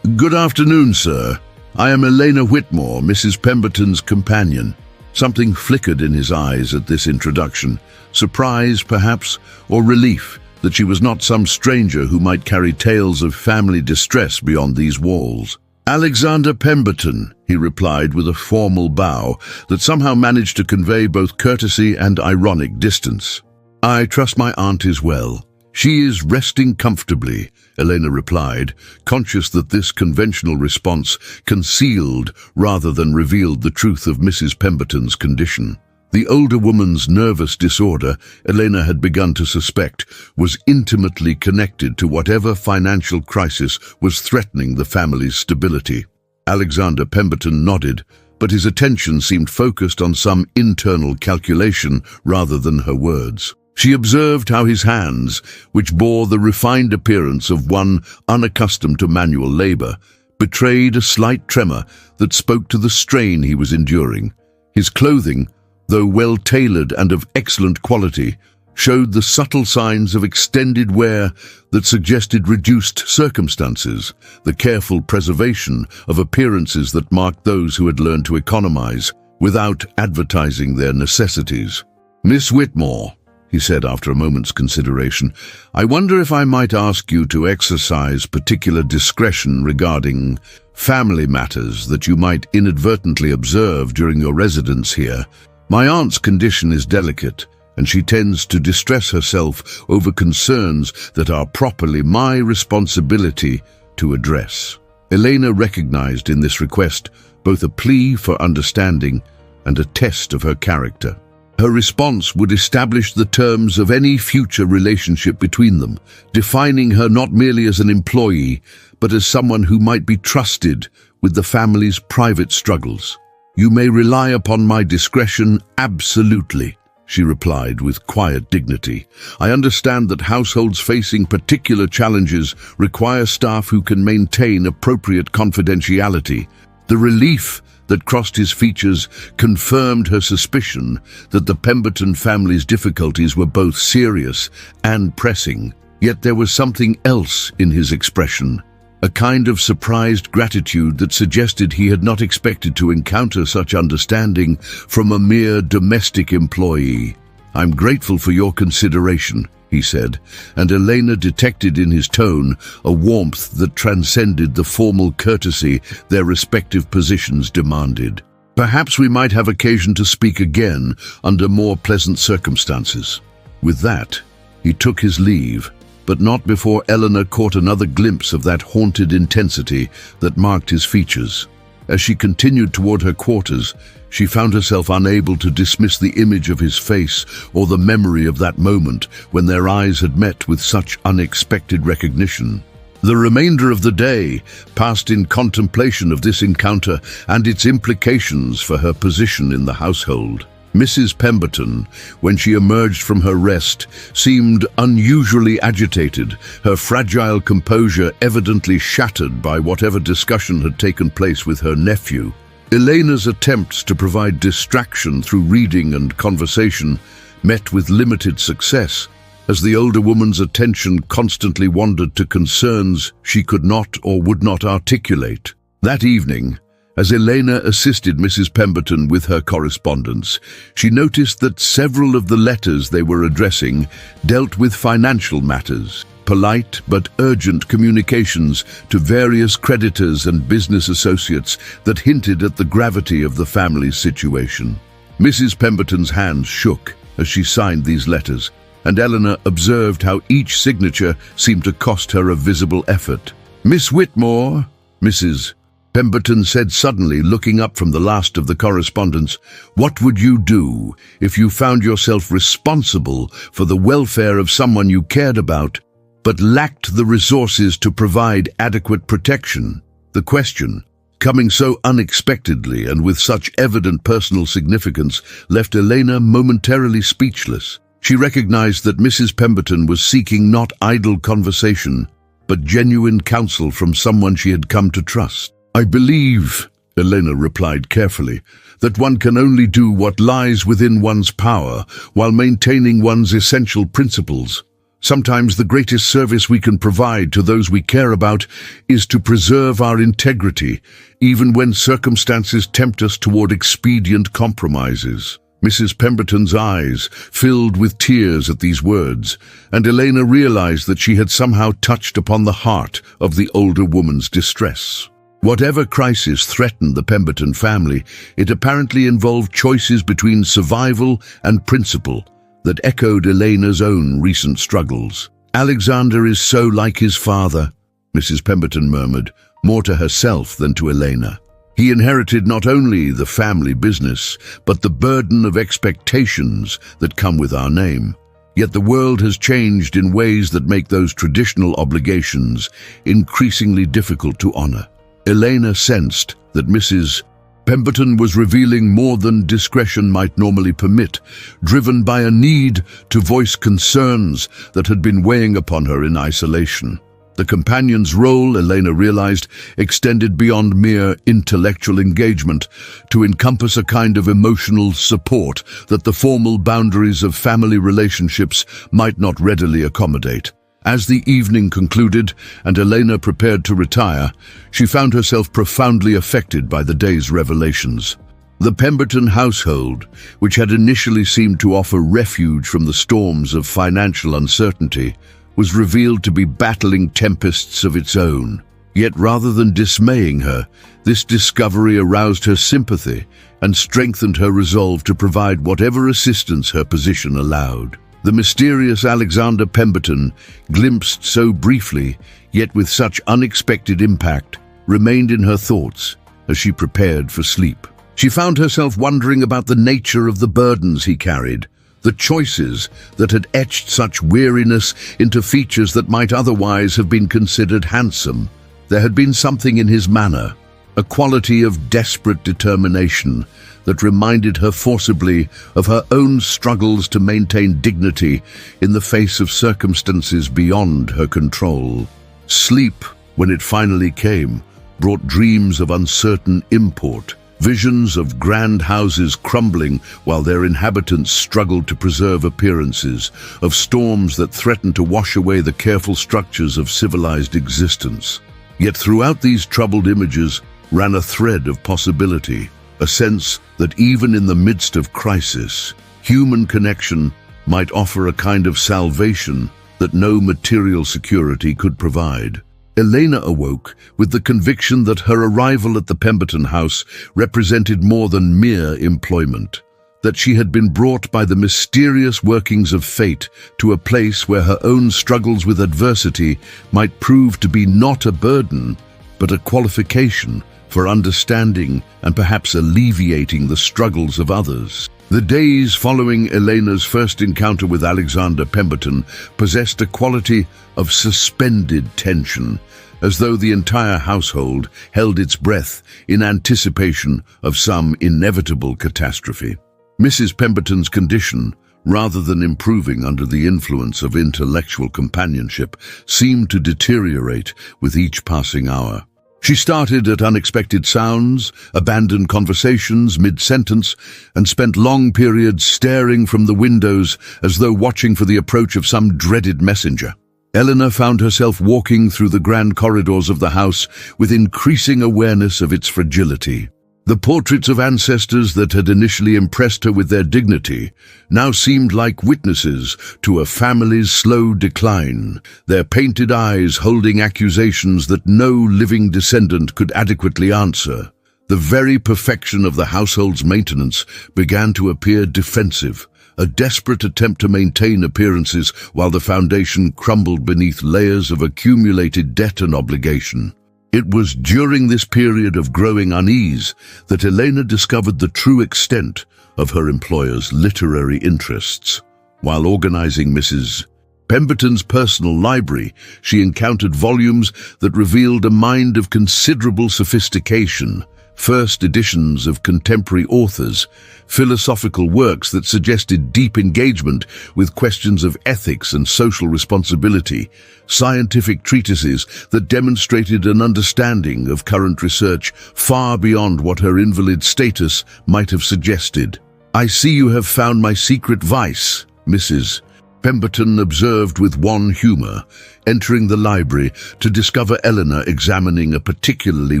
"Good afternoon, sir. I am Elena Whitmore, Mrs. Pemberton's companion." Something flickered in his eyes at this introduction, surprise, perhaps, or relief that she was not some stranger who might carry tales of family distress beyond these walls. "Alexander Pemberton," he replied with a formal bow that somehow managed to convey both courtesy and ironic distance. "I trust my aunt is well. She is resting comfortably," Elena replied, conscious that this conventional response concealed rather than revealed the truth of Mrs. Pemberton's condition. The older woman's nervous disorder, Elena had begun to suspect, was intimately connected to whatever financial crisis was threatening the family's stability. Alexander Pemberton nodded, but his attention seemed focused on some internal calculation rather than her words. She observed how his hands, which bore the refined appearance of one unaccustomed to manual labor, betrayed a slight tremor that spoke to the strain he was enduring. His clothing, though well-tailored and of excellent quality, showed the subtle signs of extended wear that suggested reduced circumstances, the careful preservation of appearances that marked those who had learned to economize without advertising their necessities. "Miss Whitmore," he said after a moment's consideration, "I wonder if I might ask you to exercise particular discretion regarding family matters that you might inadvertently observe during your residence here. My aunt's condition is delicate, and she tends to distress herself over concerns that are properly my responsibility to address." Elena recognized in this request both a plea for understanding and a test of her character. Her response would establish the terms of any future relationship between them, defining her not merely as an employee, but as someone who might be trusted with the family's private struggles. "You may rely upon my discretion, absolutely," she replied with quiet dignity. "I understand that households facing particular challenges require staff who can maintain appropriate confidentiality." The relief that crossed his features confirmed her suspicion that the Pemberton family's difficulties were both serious and pressing. Yet there was something else in his expression, a kind of surprised gratitude that suggested he had not expected to encounter such understanding from a mere domestic employee. "I'm grateful for your consideration," he said, and Elena detected in his tone a warmth that transcended the formal courtesy their respective positions demanded. "Perhaps we might have occasion to speak again under more pleasant circumstances." With that, he took his leave, but not before Eleanor caught another glimpse of that haunted intensity that marked his features. As she continued toward her quarters, she found herself unable to dismiss the image of his face or the memory of that moment when their eyes had met with such unexpected recognition. The remainder of the day passed in contemplation of this encounter and its implications for her position in the household. Mrs. Pemberton, when she emerged from her rest, seemed unusually agitated, her fragile composure evidently shattered by whatever discussion had taken place with her nephew. Elena's attempts to provide distraction through reading and conversation met with limited success, as the older woman's attention constantly wandered to concerns she could not or would not articulate. That evening, as Elena assisted Mrs. Pemberton with her correspondence, she noticed that several of the letters they were addressing dealt with financial matters, polite but urgent communications to various creditors and business associates that hinted at the gravity of the family's situation. Mrs. Pemberton's hands shook as she signed these letters, and Eleanor observed how each signature seemed to cost her a visible effort. "Miss Whitmore, Mrs. Pemberton said suddenly, looking up from the last of the correspondence. "What would you do if you found yourself responsible for the welfare of someone you cared about, but lacked the resources to provide adequate protection?" The question, coming so unexpectedly and with such evident personal significance, left Elena momentarily speechless. She recognized that Mrs. Pemberton was seeking not idle conversation, but genuine counsel from someone she had come to trust. "I believe," Elena replied carefully, "that one can only do what lies within one's power while maintaining one's essential principles. Sometimes the greatest service we can provide to those we care about is to preserve our integrity, even when circumstances tempt us toward expedient compromises." Mrs. Pemberton's eyes filled with tears at these words, and Elena realized that she had somehow touched upon the heart of the older woman's distress. Whatever crisis threatened the Pemberton family, it apparently involved choices between survival and principle that echoed Elena's own recent struggles. "Alexander is so like his father," Mrs. Pemberton murmured, more to herself than to Elena. "He inherited not only the family business, but the burden of expectations that come with our name. Yet the world has changed in ways that make those traditional obligations increasingly difficult to honor." Elena sensed that Mrs. Pemberton was revealing more than discretion might normally permit, driven by a need to voice concerns that had been weighing upon her in isolation. The companion's role, Elena realized, extended beyond mere intellectual engagement to encompass a kind of emotional support that the formal boundaries of family relationships might not readily accommodate. As the evening concluded and Elena prepared to retire, she found herself profoundly affected by the day's revelations. The Pemberton household, which had initially seemed to offer refuge from the storms of financial uncertainty, was revealed to be battling tempests of its own. Yet rather than dismaying her, this discovery aroused her sympathy and strengthened her resolve to provide whatever assistance her position allowed. The mysterious Alexander Pemberton, glimpsed so briefly, yet with such unexpected impact, remained in her thoughts as she prepared for sleep. She found herself wondering about the nature of the burdens he carried, the choices that had etched such weariness into features that might otherwise have been considered handsome. There had been something in his manner, a quality of desperate determination that reminded her forcibly of her own struggles to maintain dignity in the face of circumstances beyond her control. Sleep, when it finally came, brought dreams of uncertain import, visions of grand houses crumbling while their inhabitants struggled to preserve appearances, of storms that threatened to wash away the careful structures of civilized existence. Yet throughout these troubled images ran a thread of possibility, a sense that even in the midst of crisis, human connection might offer a kind of salvation that no material security could provide. Elena awoke with the conviction that her arrival at the Pemberton house represented more than mere employment, that she had been brought by the mysterious workings of fate to a place where her own struggles with adversity might prove to be not a burden, but a qualification for understanding and perhaps alleviating the struggles of others. The days following Elena's first encounter with Alexander Pemberton possessed a quality of suspended tension, as though the entire household held its breath in anticipation of some inevitable catastrophe. Mrs. Pemberton's condition, rather than improving under the influence of intellectual companionship, seemed to deteriorate with each passing hour. She started at unexpected sounds, abandoned conversations mid-sentence, and spent long periods staring from the windows as though watching for the approach of some dreaded messenger. Eleanor found herself walking through the grand corridors of the house with increasing awareness of its fragility. The portraits of ancestors that had initially impressed her with their dignity now seemed like witnesses to a family's slow decline, their painted eyes holding accusations that no living descendant could adequately answer. The very perfection of the household's maintenance began to appear defensive, a desperate attempt to maintain appearances while the foundation crumbled beneath layers of accumulated debt and obligation. It was during this period of growing unease that Elena discovered the true extent of her employer's literary interests. While organizing Mrs. Pemberton's personal library, she encountered volumes that revealed a mind of considerable sophistication, first editions of contemporary authors, philosophical works that suggested deep engagement with questions of ethics and social responsibility, scientific treatises that demonstrated an understanding of current research far beyond what her invalid status might have suggested. "I see you have found my secret vice," Mrs. Pemberton observed with wan humor, entering the library to discover Eleanor examining a particularly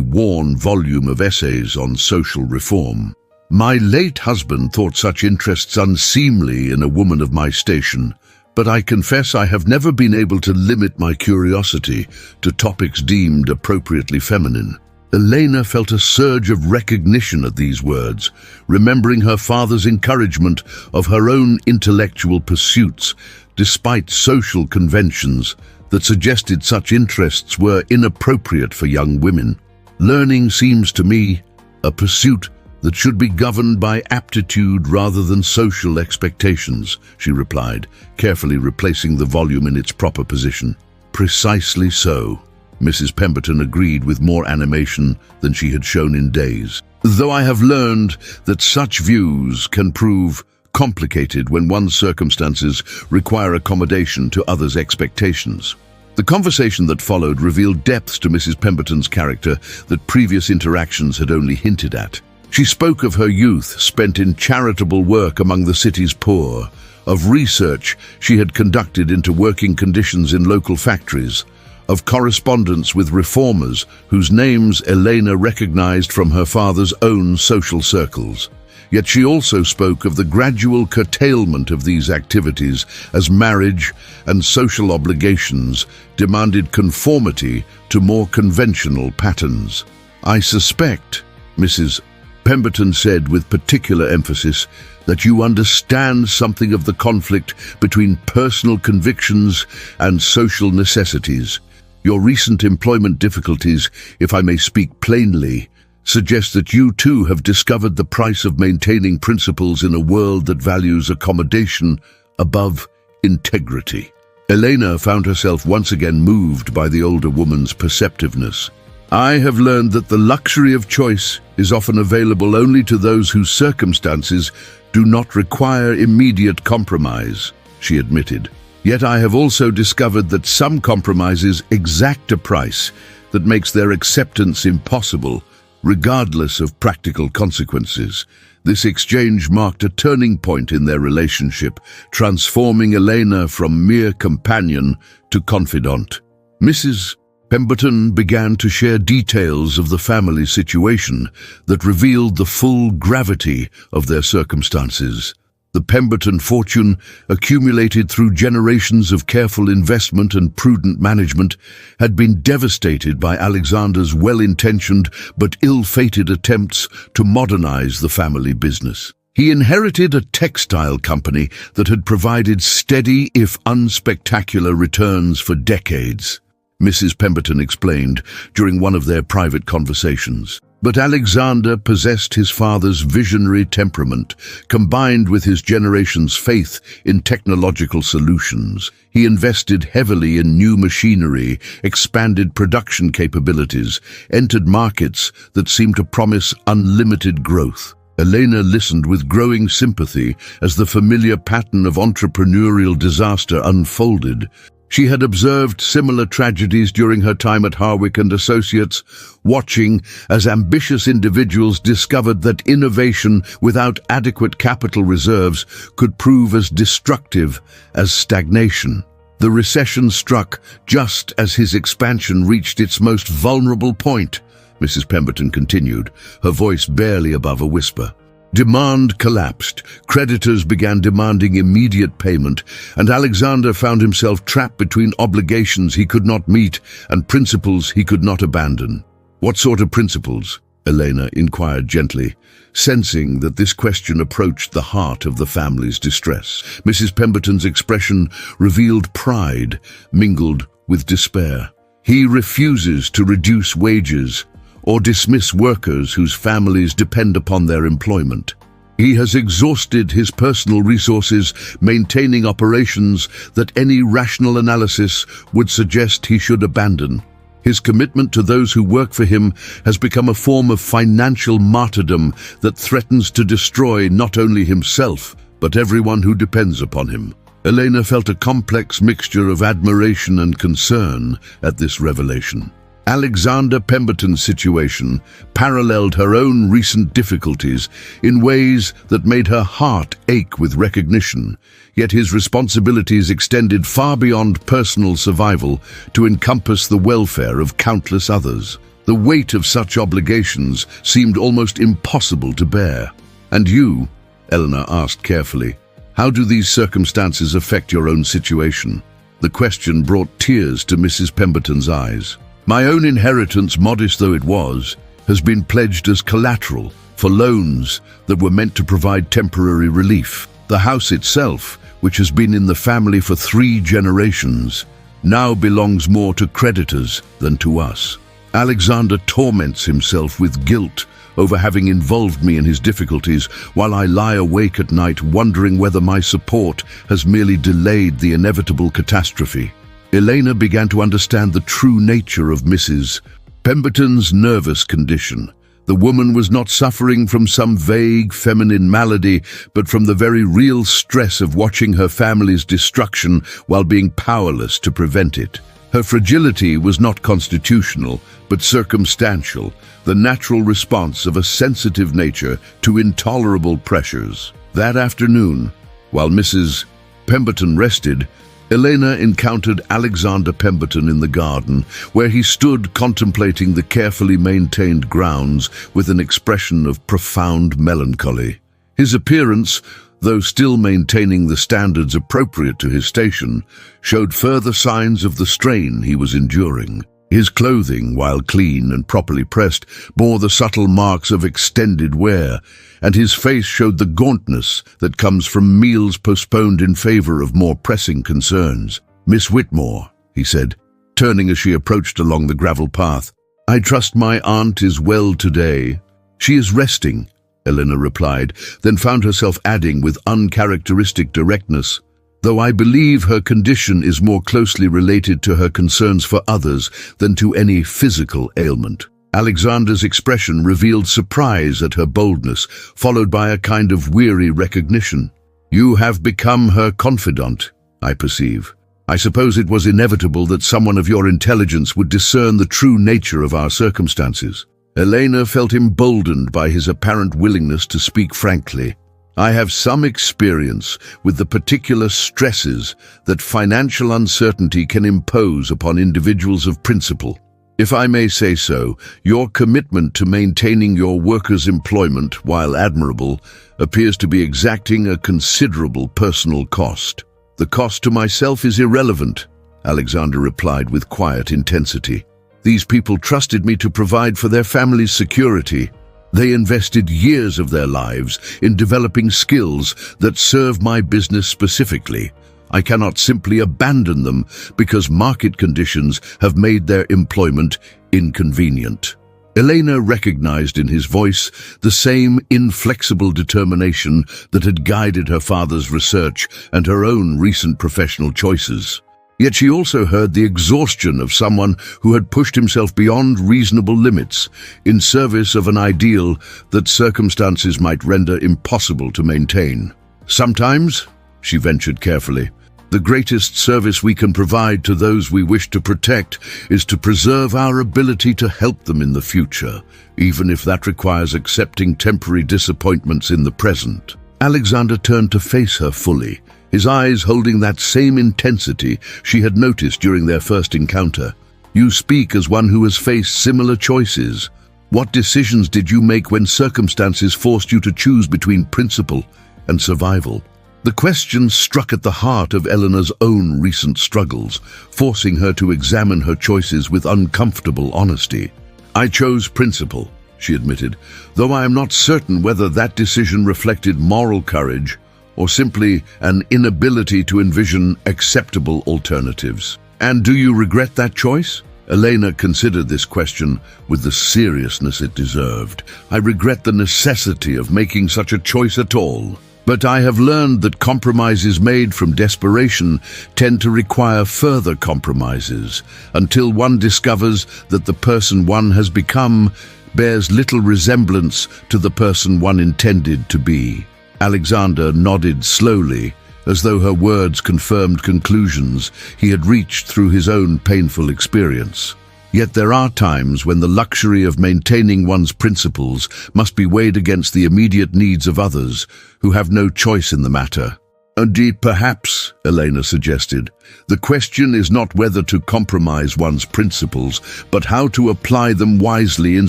worn volume of essays on social reform. "My late husband thought such interests unseemly in a woman of my station, but I confess I have never been able to limit my curiosity to topics deemed appropriately feminine." Elena felt a surge of recognition at these words, remembering her father's encouragement of her own intellectual pursuits, despite social conventions that suggested such interests were inappropriate for young women. "Learning seems to me a pursuit that should be governed by aptitude rather than social expectations," she replied, carefully replacing the volume in its proper position. "Precisely so," Mrs. Pemberton agreed with more animation than she had shown in days. "Though I have learned that such views can prove complicated when one's circumstances require accommodation to others' expectations." The conversation that followed revealed depths to Mrs. Pemberton's character that previous interactions had only hinted at. She spoke of her youth spent in charitable work among the city's poor, of research she had conducted into working conditions in local factories, of correspondence with reformers whose names Elena recognized from her father's own social circles. Yet she also spoke of the gradual curtailment of these activities as marriage and social obligations demanded conformity to more conventional patterns. "I suspect," Mrs. Pemberton said with particular emphasis, "that you understand something of the conflict between personal convictions and social necessities. Your recent employment difficulties, if I may speak plainly, suggest that you too have discovered the price of maintaining principles in a world that values accommodation above integrity." Elena found herself once again moved by the older woman's perceptiveness. "I have learned that the luxury of choice is often available only to those whose circumstances do not require immediate compromise," she admitted. "Yet I have also discovered that some compromises exact a price that makes their acceptance impossible, regardless of practical consequences." This exchange marked a turning point in their relationship, transforming Elena from mere companion to confidant. Mrs. Pemberton began to share details of the family situation that revealed the full gravity of their circumstances. The Pemberton fortune, accumulated through generations of careful investment and prudent management, had been devastated by Alexander's well-intentioned but ill-fated attempts to modernize the family business. He inherited a textile company that had provided steady, if unspectacular, returns for decades, Mrs. Pemberton explained during one of their private conversations. But Alexander possessed his father's visionary temperament, combined with his generation's faith in technological solutions. He invested heavily in new machinery, expanded production capabilities, entered markets that seemed to promise unlimited growth. Elena listened with growing sympathy as the familiar pattern of entrepreneurial disaster unfolded. She had observed similar tragedies during her time at Harwick and Associates, watching as ambitious individuals discovered that innovation without adequate capital reserves could prove as destructive as stagnation. The recession struck just as his expansion reached its most vulnerable point, Mrs. Pemberton continued, her voice barely above a whisper. Demand collapsed, creditors began demanding immediate payment, and Alexander found himself trapped between obligations he could not meet and principles he could not abandon. "What sort of principles?" Elena inquired gently, sensing that this question approached the heart of the family's distress. Mrs. Pemberton's expression revealed pride mingled with despair. He refuses to reduce wages or dismiss workers whose families depend upon their employment. He has exhausted his personal resources maintaining operations that any rational analysis would suggest he should abandon. His commitment to those who work for him has become a form of financial martyrdom that threatens to destroy not only himself, but everyone who depends upon him. Elena felt a complex mixture of admiration and concern at this revelation. Alexander Pemberton's situation paralleled her own recent difficulties in ways that made her heart ache with recognition, yet his responsibilities extended far beyond personal survival to encompass the welfare of countless others. The weight of such obligations seemed almost impossible to bear. "And you?" Eleanor asked carefully. "How do these circumstances affect your own situation?" The question brought tears to Mrs. Pemberton's eyes. "My own inheritance, modest though it was, has been pledged as collateral for loans that were meant to provide temporary relief. The house itself, which has been in the family for 3 generations, now belongs more to creditors than to us. Alexander torments himself with guilt over having involved me in his difficulties, while I lie awake at night wondering whether my support has merely delayed the inevitable catastrophe." Elena began to understand the true nature of Mrs. Pemberton's nervous condition. The woman was not suffering from some vague feminine malady, but from the very real stress of watching her family's destruction while being powerless to prevent it. Her fragility was not constitutional, but circumstantial, the natural response of a sensitive nature to intolerable pressures. That afternoon, while Mrs. Pemberton rested, Elena encountered Alexander Pemberton in the garden, where he stood contemplating the carefully maintained grounds with an expression of profound melancholy. His appearance, though still maintaining the standards appropriate to his station, showed further signs of the strain he was enduring. His clothing, while clean and properly pressed, bore the subtle marks of extended wear, and his face showed the gauntness that comes from meals postponed in favor of more pressing concerns. "Miss Whitmore," he said, turning as she approached along the gravel path, "I trust my aunt is well today." "She is resting," Eleanor replied, then found herself adding with uncharacteristic directness, "though I believe her condition is more closely related to her concerns for others than to any physical ailment." Alexander's expression revealed surprise at her boldness, followed by a kind of weary recognition. "You have become her confidant, I perceive. I suppose it was inevitable that someone of your intelligence would discern the true nature of our circumstances." Elena felt emboldened by his apparent willingness to speak frankly. "I have some experience with the particular stresses that financial uncertainty can impose upon individuals of principle. If I may say so, your commitment to maintaining your workers' employment, while admirable, appears to be exacting a considerable personal cost." "The cost to myself is irrelevant," Alexander replied with quiet intensity. "These people trusted me to provide for their family's security. They invested years of their lives in developing skills that serve my business specifically. I cannot simply abandon them because market conditions have made their employment inconvenient." Elena recognized in his voice the same inflexible determination that had guided her father's research and her own recent professional choices. Yet she also heard the exhaustion of someone who had pushed himself beyond reasonable limits in service of an ideal that circumstances might render impossible to maintain. "Sometimes," she ventured carefully, "the greatest service we can provide to those we wish to protect is to preserve our ability to help them in the future, even if that requires accepting temporary disappointments in the present." Alexander turned to face her fully, his eyes holding that same intensity she had noticed during their first encounter. "You speak as one who has faced similar choices. What decisions did you make when circumstances forced you to choose between principle and survival?" The question struck at the heart of Eleanor's own recent struggles, forcing her to examine her choices with uncomfortable honesty. "I chose principle," she admitted, "though I am not certain whether that decision reflected moral courage or simply an inability to envision acceptable alternatives." "And do you regret that choice?" Elena considered this question with the seriousness it deserved. I regret the necessity of making such a choice at all. But I have learned that compromises made from desperation tend to require further compromises, until one discovers that the person one has become bears little resemblance to the person one intended to be. Alexander nodded slowly, as though her words confirmed conclusions he had reached through his own painful experience. Yet there are times when the luxury of maintaining one's principles must be weighed against the immediate needs of others who have no choice in the matter. Indeed, perhaps, Elena suggested, the question is not whether to compromise one's principles, but how to apply them wisely in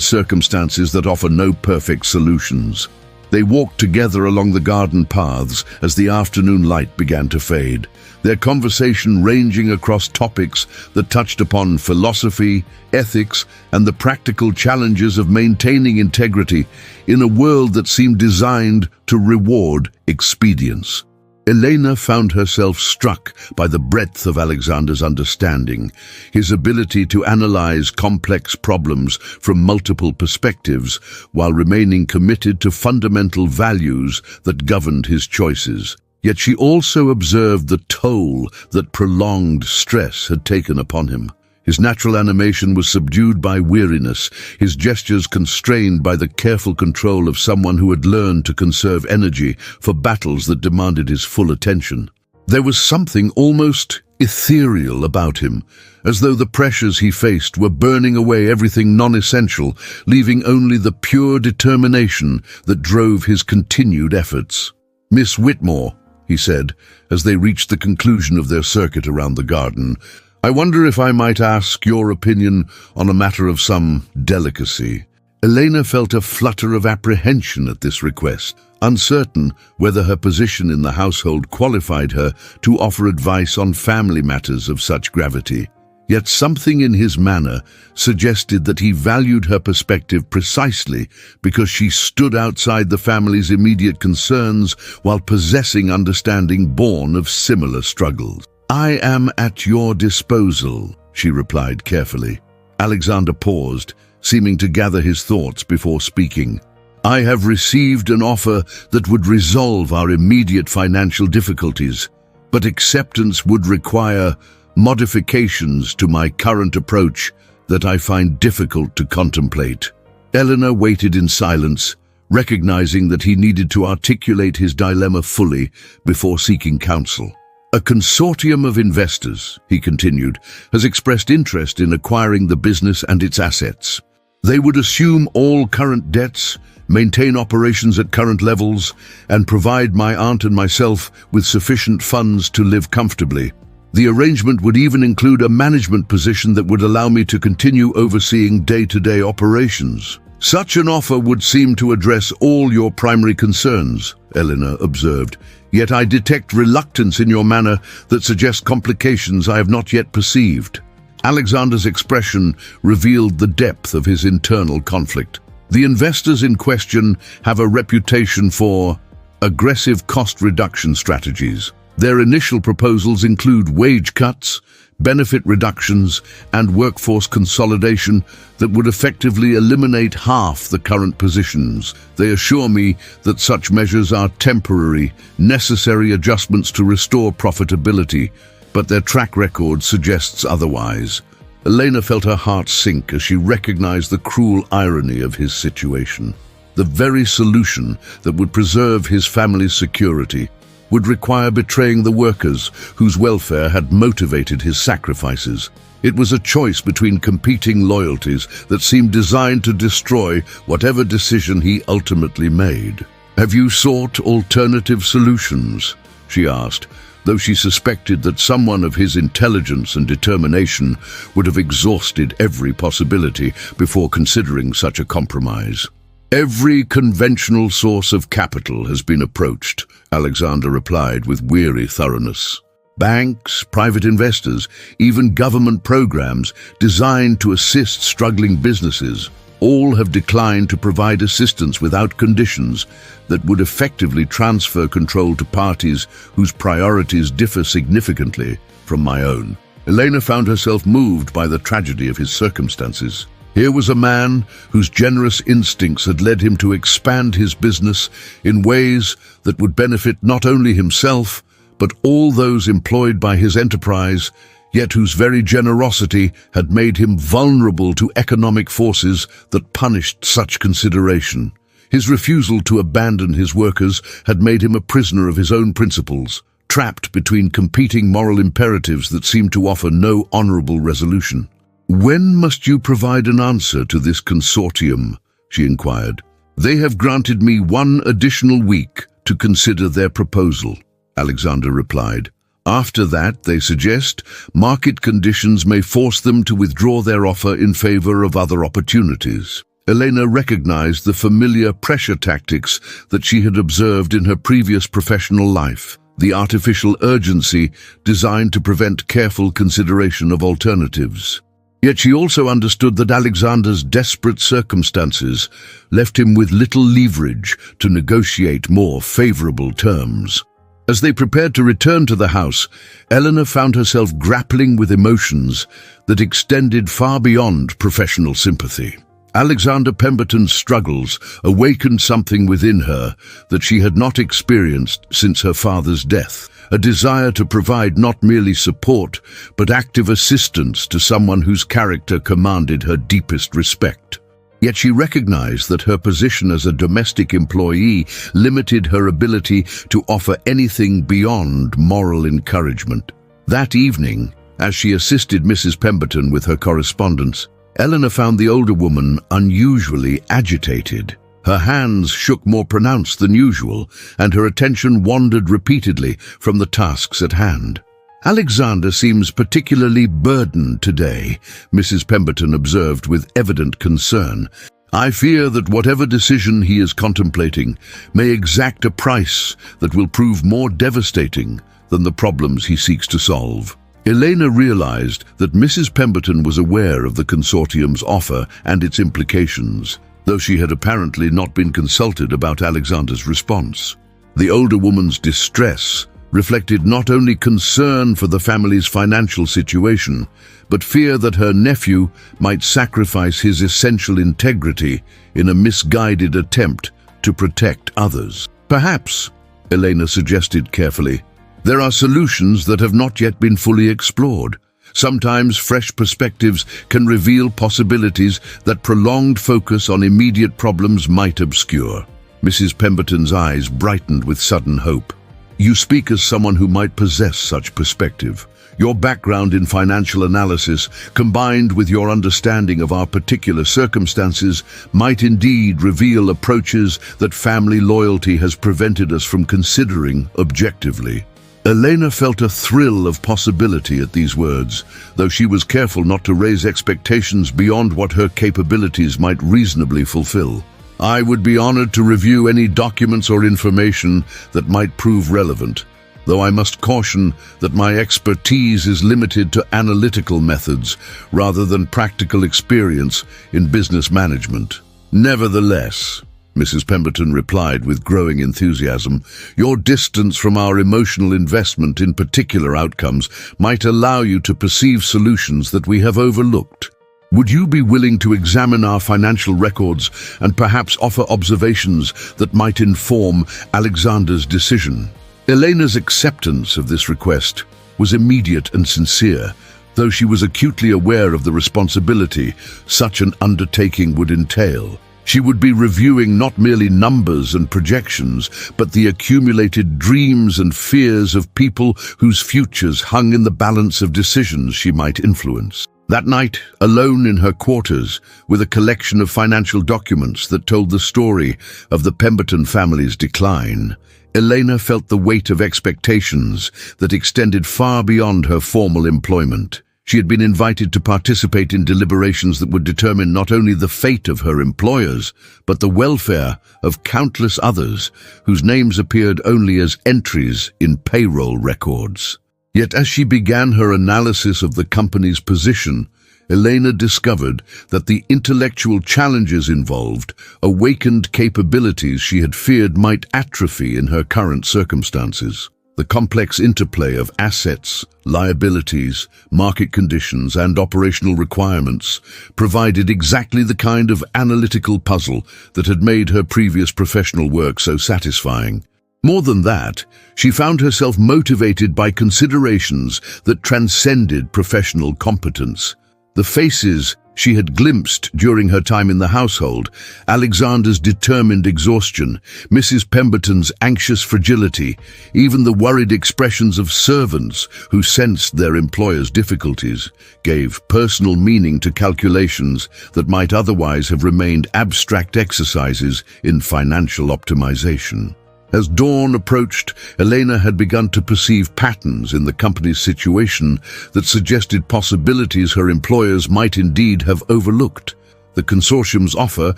circumstances that offer no perfect solutions. They walked together along the garden paths as the afternoon light began to fade, their conversation ranging across topics that touched upon philosophy, ethics, and the practical challenges of maintaining integrity in a world that seemed designed to reward expedience. Elena found herself struck by the breadth of Alexander's understanding, his ability to analyze complex problems from multiple perspectives while remaining committed to fundamental values that governed his choices. Yet she also observed the toll that prolonged stress had taken upon him. His natural animation was subdued by weariness, his gestures constrained by the careful control of someone who had learned to conserve energy for battles that demanded his full attention. There was something almost ethereal about him, as though the pressures he faced were burning away everything non-essential, leaving only the pure determination that drove his continued efforts. "Miss Whitmore," he said, as they reached the conclusion of their circuit around the garden, "I wonder if I might ask your opinion on a matter of some delicacy." Elena felt a flutter of apprehension at this request, uncertain whether her position in the household qualified her to offer advice on family matters of such gravity. Yet something in his manner suggested that he valued her perspective precisely because she stood outside the family's immediate concerns while possessing understanding born of similar struggles. "I am at your disposal," she replied carefully. Alexander paused, seeming to gather his thoughts before speaking. "I have received an offer that would resolve our immediate financial difficulties, but acceptance would require modifications to my current approach that I find difficult to contemplate." Eleanor waited in silence, recognizing that he needed to articulate his dilemma fully before seeking counsel. "A consortium of investors," he continued, "has expressed interest in acquiring the business and its assets. They would assume all current debts, maintain operations at current levels, and provide my aunt and myself with sufficient funds to live comfortably. The arrangement would even include a management position that would allow me to continue overseeing day-to-day operations." "Such an offer would seem to address all your primary concerns," Eleanor observed. "Yet I detect reluctance in your manner that suggests complications I have not yet perceived." Alexander's expression revealed the depth of his internal conflict. The investors in question have a reputation for aggressive cost reduction strategies. Their initial proposals include wage cuts, benefit reductions, and workforce consolidation that would effectively eliminate half the current positions. They assure me that such measures are temporary, necessary adjustments to restore profitability, but their track record suggests otherwise. Elena felt her heart sink as she recognized the cruel irony of his situation. The very solution that would preserve his family's security would require betraying the workers whose welfare had motivated his sacrifices. It was a choice between competing loyalties that seemed designed to destroy whatever decision he ultimately made. "Have you sought alternative solutions?" she asked, though she suspected that someone of his intelligence and determination would have exhausted every possibility before considering such a compromise. "Every conventional source of capital has been approached," Alexander replied with weary thoroughness. "Banks, private investors, even government programs designed to assist struggling businesses, all have declined to provide assistance without conditions that would effectively transfer control to parties whose priorities differ significantly from my own." Elena found herself moved by the tragedy of his circumstances. Here was a man whose generous instincts had led him to expand his business in ways that would benefit not only himself, but all those employed by his enterprise, yet whose very generosity had made him vulnerable to economic forces that punished such consideration. His refusal to abandon his workers had made him a prisoner of his own principles, trapped between competing moral imperatives that seemed to offer no honorable resolution. "When must you provide an answer to this consortium?" she inquired. "They have granted me 1 additional week to consider their proposal," Alexander replied. "After that, they suggest, market conditions may force them to withdraw their offer in favor of other opportunities." Elena recognized the familiar pressure tactics that she had observed in her previous professional life, the artificial urgency designed to prevent careful consideration of alternatives. Yet she also understood that Alexander's desperate circumstances left him with little leverage to negotiate more favorable terms. As they prepared to return to the house, Eleanor found herself grappling with emotions that extended far beyond professional sympathy. Alexander Pemberton's struggles awakened something within her that she had not experienced since her father's death, a desire to provide not merely support, but active assistance to someone whose character commanded her deepest respect. Yet she recognized that her position as a domestic employee limited her ability to offer anything beyond moral encouragement. That evening, as she assisted Mrs. Pemberton with her correspondence, Eleanor found the older woman unusually agitated. Her hands shook more pronounced than usual, and her attention wandered repeatedly from the tasks at hand. "Alexander seems particularly burdened today," Mrs. Pemberton observed with evident concern. "I fear that whatever decision he is contemplating may exact a price that will prove more devastating than the problems he seeks to solve." Elena realized that Mrs. Pemberton was aware of the consortium's offer and its implications, though she had apparently not been consulted about Alexander's response. The older woman's distress reflected not only concern for the family's financial situation, but fear that her nephew might sacrifice his essential integrity in a misguided attempt to protect others. "Perhaps," Elena suggested carefully, "there are solutions that have not yet been fully explored. Sometimes fresh perspectives can reveal possibilities that prolonged focus on immediate problems might obscure." Mrs. Pemberton's eyes brightened with sudden hope. "You speak as someone who might possess such perspective. Your background in financial analysis, combined with your understanding of our particular circumstances, might indeed reveal approaches that family loyalty has prevented us from considering objectively." Elena felt a thrill of possibility at these words, though she was careful not to raise expectations beyond what her capabilities might reasonably fulfill. "I would be honored to review any documents or information that might prove relevant, though I must caution that my expertise is limited to analytical methods rather than practical experience in business management." "Nevertheless," Mrs. Pemberton replied with growing enthusiasm, "your distance from our emotional investment in particular outcomes might allow you to perceive solutions that we have overlooked. Would you be willing to examine our financial records and perhaps offer observations that might inform Alexander's decision?" Elena's acceptance of this request was immediate and sincere, though she was acutely aware of the responsibility such an undertaking would entail. She would be reviewing not merely numbers and projections, but the accumulated dreams and fears of people whose futures hung in the balance of decisions she might influence. That night, alone in her quarters, with a collection of financial documents that told the story of the Pemberton family's decline, Elena felt the weight of expectations that extended far beyond her formal employment. She had been invited to participate in deliberations that would determine not only the fate of her employers, but the welfare of countless others whose names appeared only as entries in payroll records. Yet as she began her analysis of the company's position, Elena discovered that the intellectual challenges involved awakened capabilities she had feared might atrophy in her current circumstances. The complex interplay of assets, liabilities, market conditions, and operational requirements provided exactly the kind of analytical puzzle that had made her previous professional work so satisfying. More than that, she found herself motivated by considerations that transcended professional competence. The faces she had glimpsed during her time in the household, Alexander's determined exhaustion, Mrs. Pemberton's anxious fragility, even the worried expressions of servants who sensed their employer's difficulties, gave personal meaning to calculations that might otherwise have remained abstract exercises in financial optimization. As dawn approached, Elena had begun to perceive patterns in the company's situation that suggested possibilities her employers might indeed have overlooked. The consortium's offer,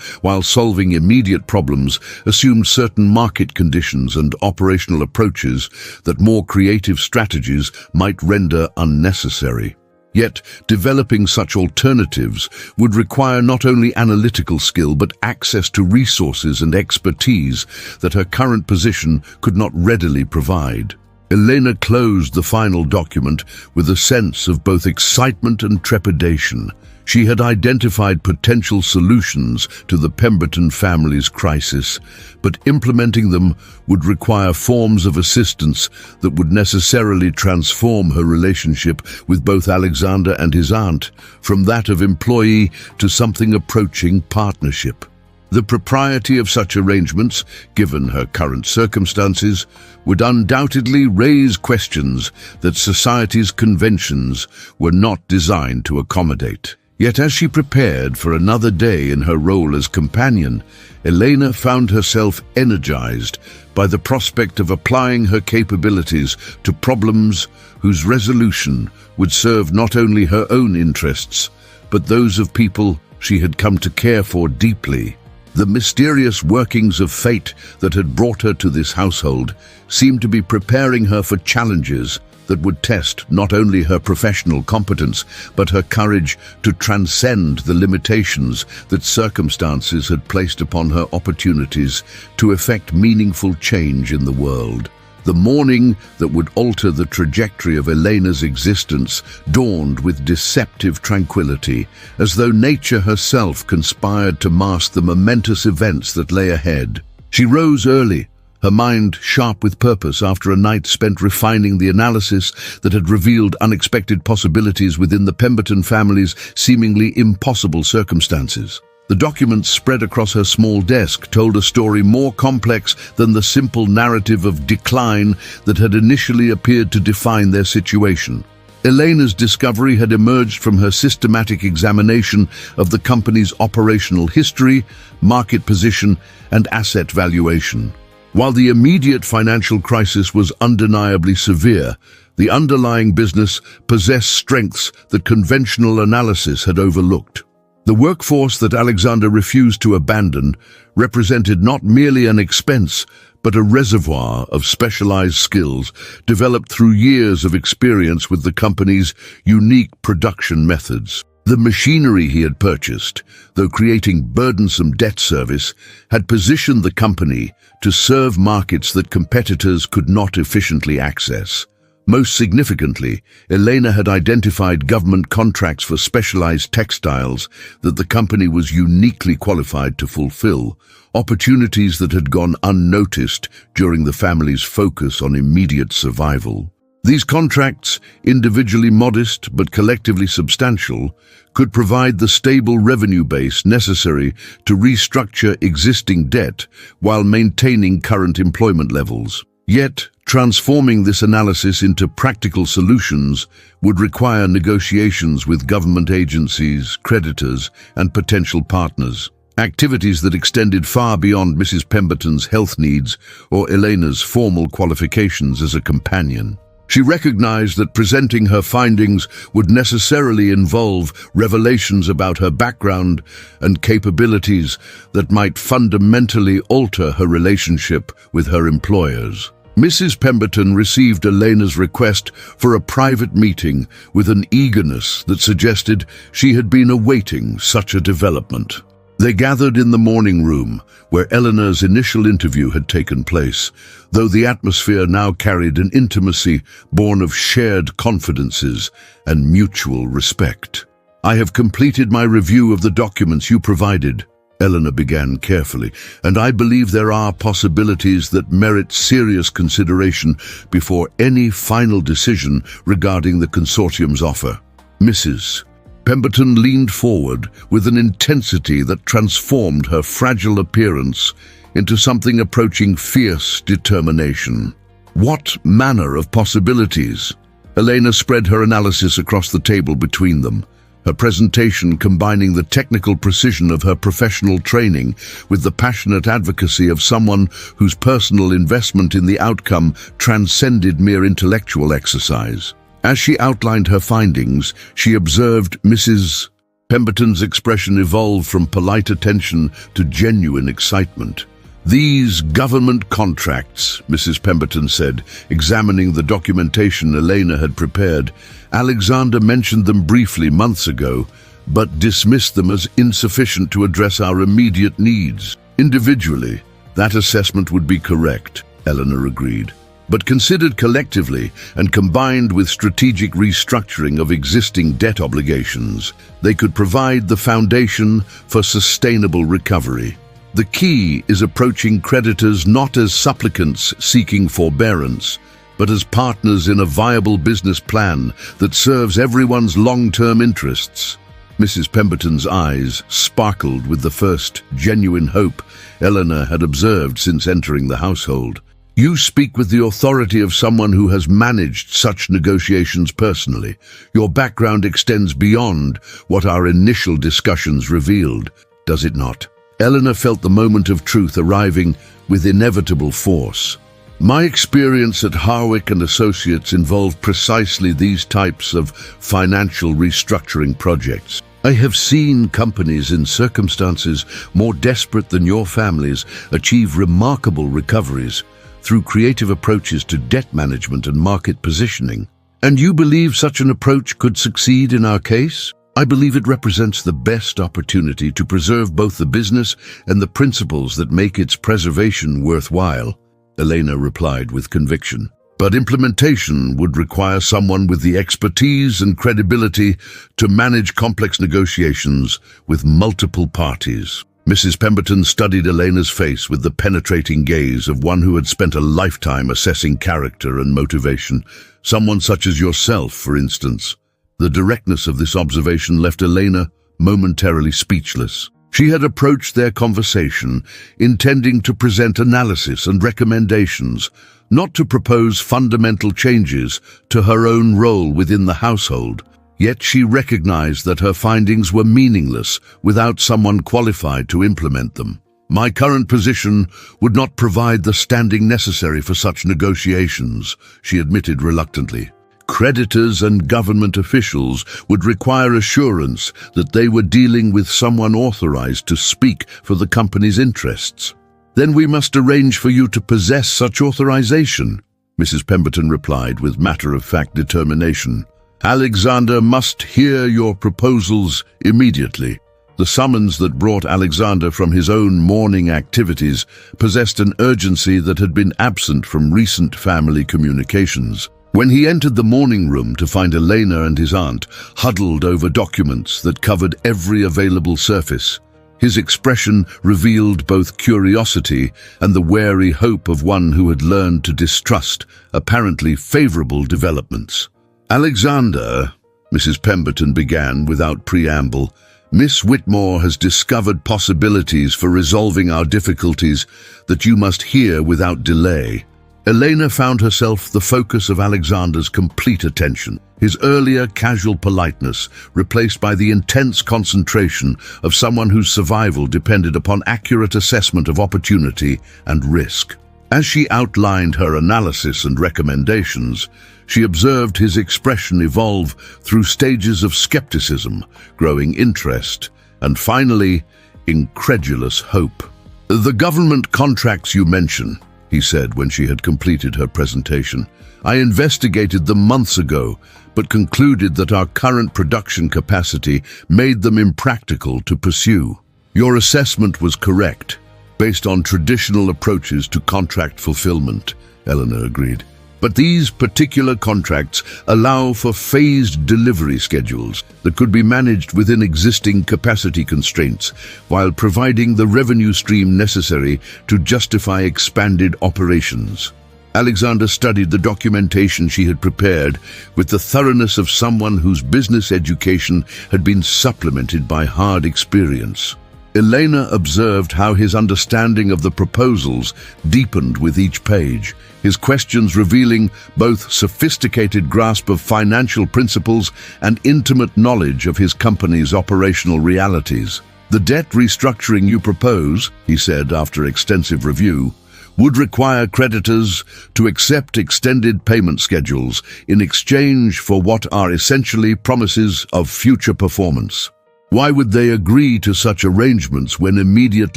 while solving immediate problems, assumed certain market conditions and operational approaches that more creative strategies might render unnecessary. Yet, developing such alternatives would require not only analytical skill but access to resources and expertise that her current position could not readily provide. Elena closed the final document with a sense of both excitement and trepidation. She had identified potential solutions to the Pemberton family's crisis, but implementing them would require forms of assistance that would necessarily transform her relationship with both Alexander and his aunt, from that of employee to something approaching partnership. The propriety of such arrangements, given her current circumstances, would undoubtedly raise questions that society's conventions were not designed to accommodate. Yet as she prepared for another day in her role as companion, Elena found herself energized by the prospect of applying her capabilities to problems whose resolution would serve not only her own interests, but those of people she had come to care for deeply. The mysterious workings of fate that had brought her to this household seemed to be preparing her for challenges that would test not only her professional competence, but her courage to transcend the limitations that circumstances had placed upon her opportunities to effect meaningful change in the world. The morning that would alter the trajectory of Elena's existence dawned with deceptive tranquility, as though nature herself conspired to mask the momentous events that lay ahead. She rose early, her mind sharp with purpose after a night spent refining the analysis that had revealed unexpected possibilities within the Pemberton family's seemingly impossible circumstances. The documents spread across her small desk told a story more complex than the simple narrative of decline that had initially appeared to define their situation. Elena's discovery had emerged from her systematic examination of the company's operational history, market position, and asset valuation. While the immediate financial crisis was undeniably severe, the underlying business possessed strengths that conventional analysis had overlooked. The workforce that Alexander refused to abandon represented not merely an expense, but a reservoir of specialized skills developed through years of experience with the company's unique production methods. The machinery he had purchased, though creating burdensome debt service, had positioned the company to serve markets that competitors could not efficiently access. Most significantly, Elena had identified government contracts for specialized textiles that the company was uniquely qualified to fulfill, opportunities that had gone unnoticed during the family's focus on immediate survival. These contracts, individually modest but collectively substantial, could provide the stable revenue base necessary to restructure existing debt while maintaining current employment levels. Yet, transforming this analysis into practical solutions would require negotiations with government agencies, creditors, and potential partners. Activities that extended far beyond Mrs. Pemberton's health needs or Elena's formal qualifications as a companion. She recognized that presenting her findings would necessarily involve revelations about her background and capabilities that might fundamentally alter her relationship with her employers. Mrs. Pemberton received Elena's request for a private meeting with an eagerness that suggested she had been awaiting such a development. They gathered in the morning room, where Eleanor's initial interview had taken place, though the atmosphere now carried an intimacy born of shared confidences and mutual respect. "I have completed my review of the documents you provided," Eleanor began carefully, "and I believe there are possibilities that merit serious consideration before any final decision regarding the consortium's offer." Mrs. Pemberton leaned forward with an intensity that transformed her fragile appearance into something approaching fierce determination. "What manner of possibilities?" Elena spread her analysis across the table between them, her presentation combining the technical precision of her professional training with the passionate advocacy of someone whose personal investment in the outcome transcended mere intellectual exercise. As she outlined her findings, she observed Mrs. Pemberton's expression evolve from polite attention to genuine excitement. "These government contracts," Mrs. Pemberton said, examining the documentation Elena had prepared. "Alexander mentioned them briefly months ago, but dismissed them as insufficient to address our immediate needs. Individually, that assessment would be correct," Eleanor agreed. "But considered collectively and combined with strategic restructuring of existing debt obligations, they could provide the foundation for sustainable recovery. The key is approaching creditors not as supplicants seeking forbearance, but as partners in a viable business plan that serves everyone's long-term interests." Mrs. Pemberton's eyes sparkled with the first genuine hope Eleanor had observed since entering the household. "You speak with the authority of someone who has managed such negotiations personally. Your background extends beyond what our initial discussions revealed, does it not?" Eleanor felt the moment of truth arriving with inevitable force. "My experience at Harwick and Associates involved precisely these types of financial restructuring projects. I have seen companies in circumstances more desperate than your family's achieve remarkable recoveries through creative approaches to debt management and market positioning. And you believe such an approach could succeed in our case? I believe it represents the best opportunity to preserve both the business and the principles that make its preservation worthwhile," Elena replied with conviction. "But implementation would require someone with the expertise and credibility to manage complex negotiations with multiple parties." Mrs. Pemberton studied Elena's face with the penetrating gaze of one who had spent a lifetime assessing character and motivation. "Someone such as yourself, for instance." The directness of this observation left Elena momentarily speechless. She had approached their conversation intending to present analysis and recommendations, not to propose fundamental changes to her own role within the household. Yet she recognized that her findings were meaningless without someone qualified to implement them. "My current position would not provide the standing necessary for such negotiations," she admitted reluctantly. "Creditors and government officials would require assurance that they were dealing with someone authorized to speak for the company's interests." "Then we must arrange for you to possess such authorization," Mrs. Pemberton replied with matter-of-fact determination. "Alexander must hear your proposals immediately." The summons that brought Alexander from his own morning activities possessed an urgency that had been absent from recent family communications. When he entered the morning room to find Elena and his aunt huddled over documents that covered every available surface, his expression revealed both curiosity and the wary hope of one who had learned to distrust apparently favorable developments. "Alexander," Mrs. Pemberton began without preamble, "Miss Whitmore has discovered possibilities for resolving our difficulties that you must hear without delay." Elena found herself the focus of Alexander's complete attention, his earlier casual politeness replaced by the intense concentration of someone whose survival depended upon accurate assessment of opportunity and risk. As she outlined her analysis and recommendations, she observed his expression evolve through stages of skepticism, growing interest, and finally, incredulous hope. "The government contracts you mention," he said when she had completed her presentation. "I investigated them months ago, but concluded that our current production capacity made them impractical to pursue." Your assessment was correct, based on traditional approaches to contract fulfillment, Eleanor agreed. But these particular contracts allow for phased delivery schedules that could be managed within existing capacity constraints while providing the revenue stream necessary to justify expanded operations. Alexander studied the documentation she had prepared with the thoroughness of someone whose business education had been supplemented by hard experience. Elena observed how his understanding of the proposals deepened with each page, his questions revealing both sophisticated grasp of financial principles and intimate knowledge of his company's operational realities. "The debt restructuring you propose," he said after extensive review, "would require creditors to accept extended payment schedules in exchange for what are essentially promises of future performance. Why would they agree to such arrangements when immediate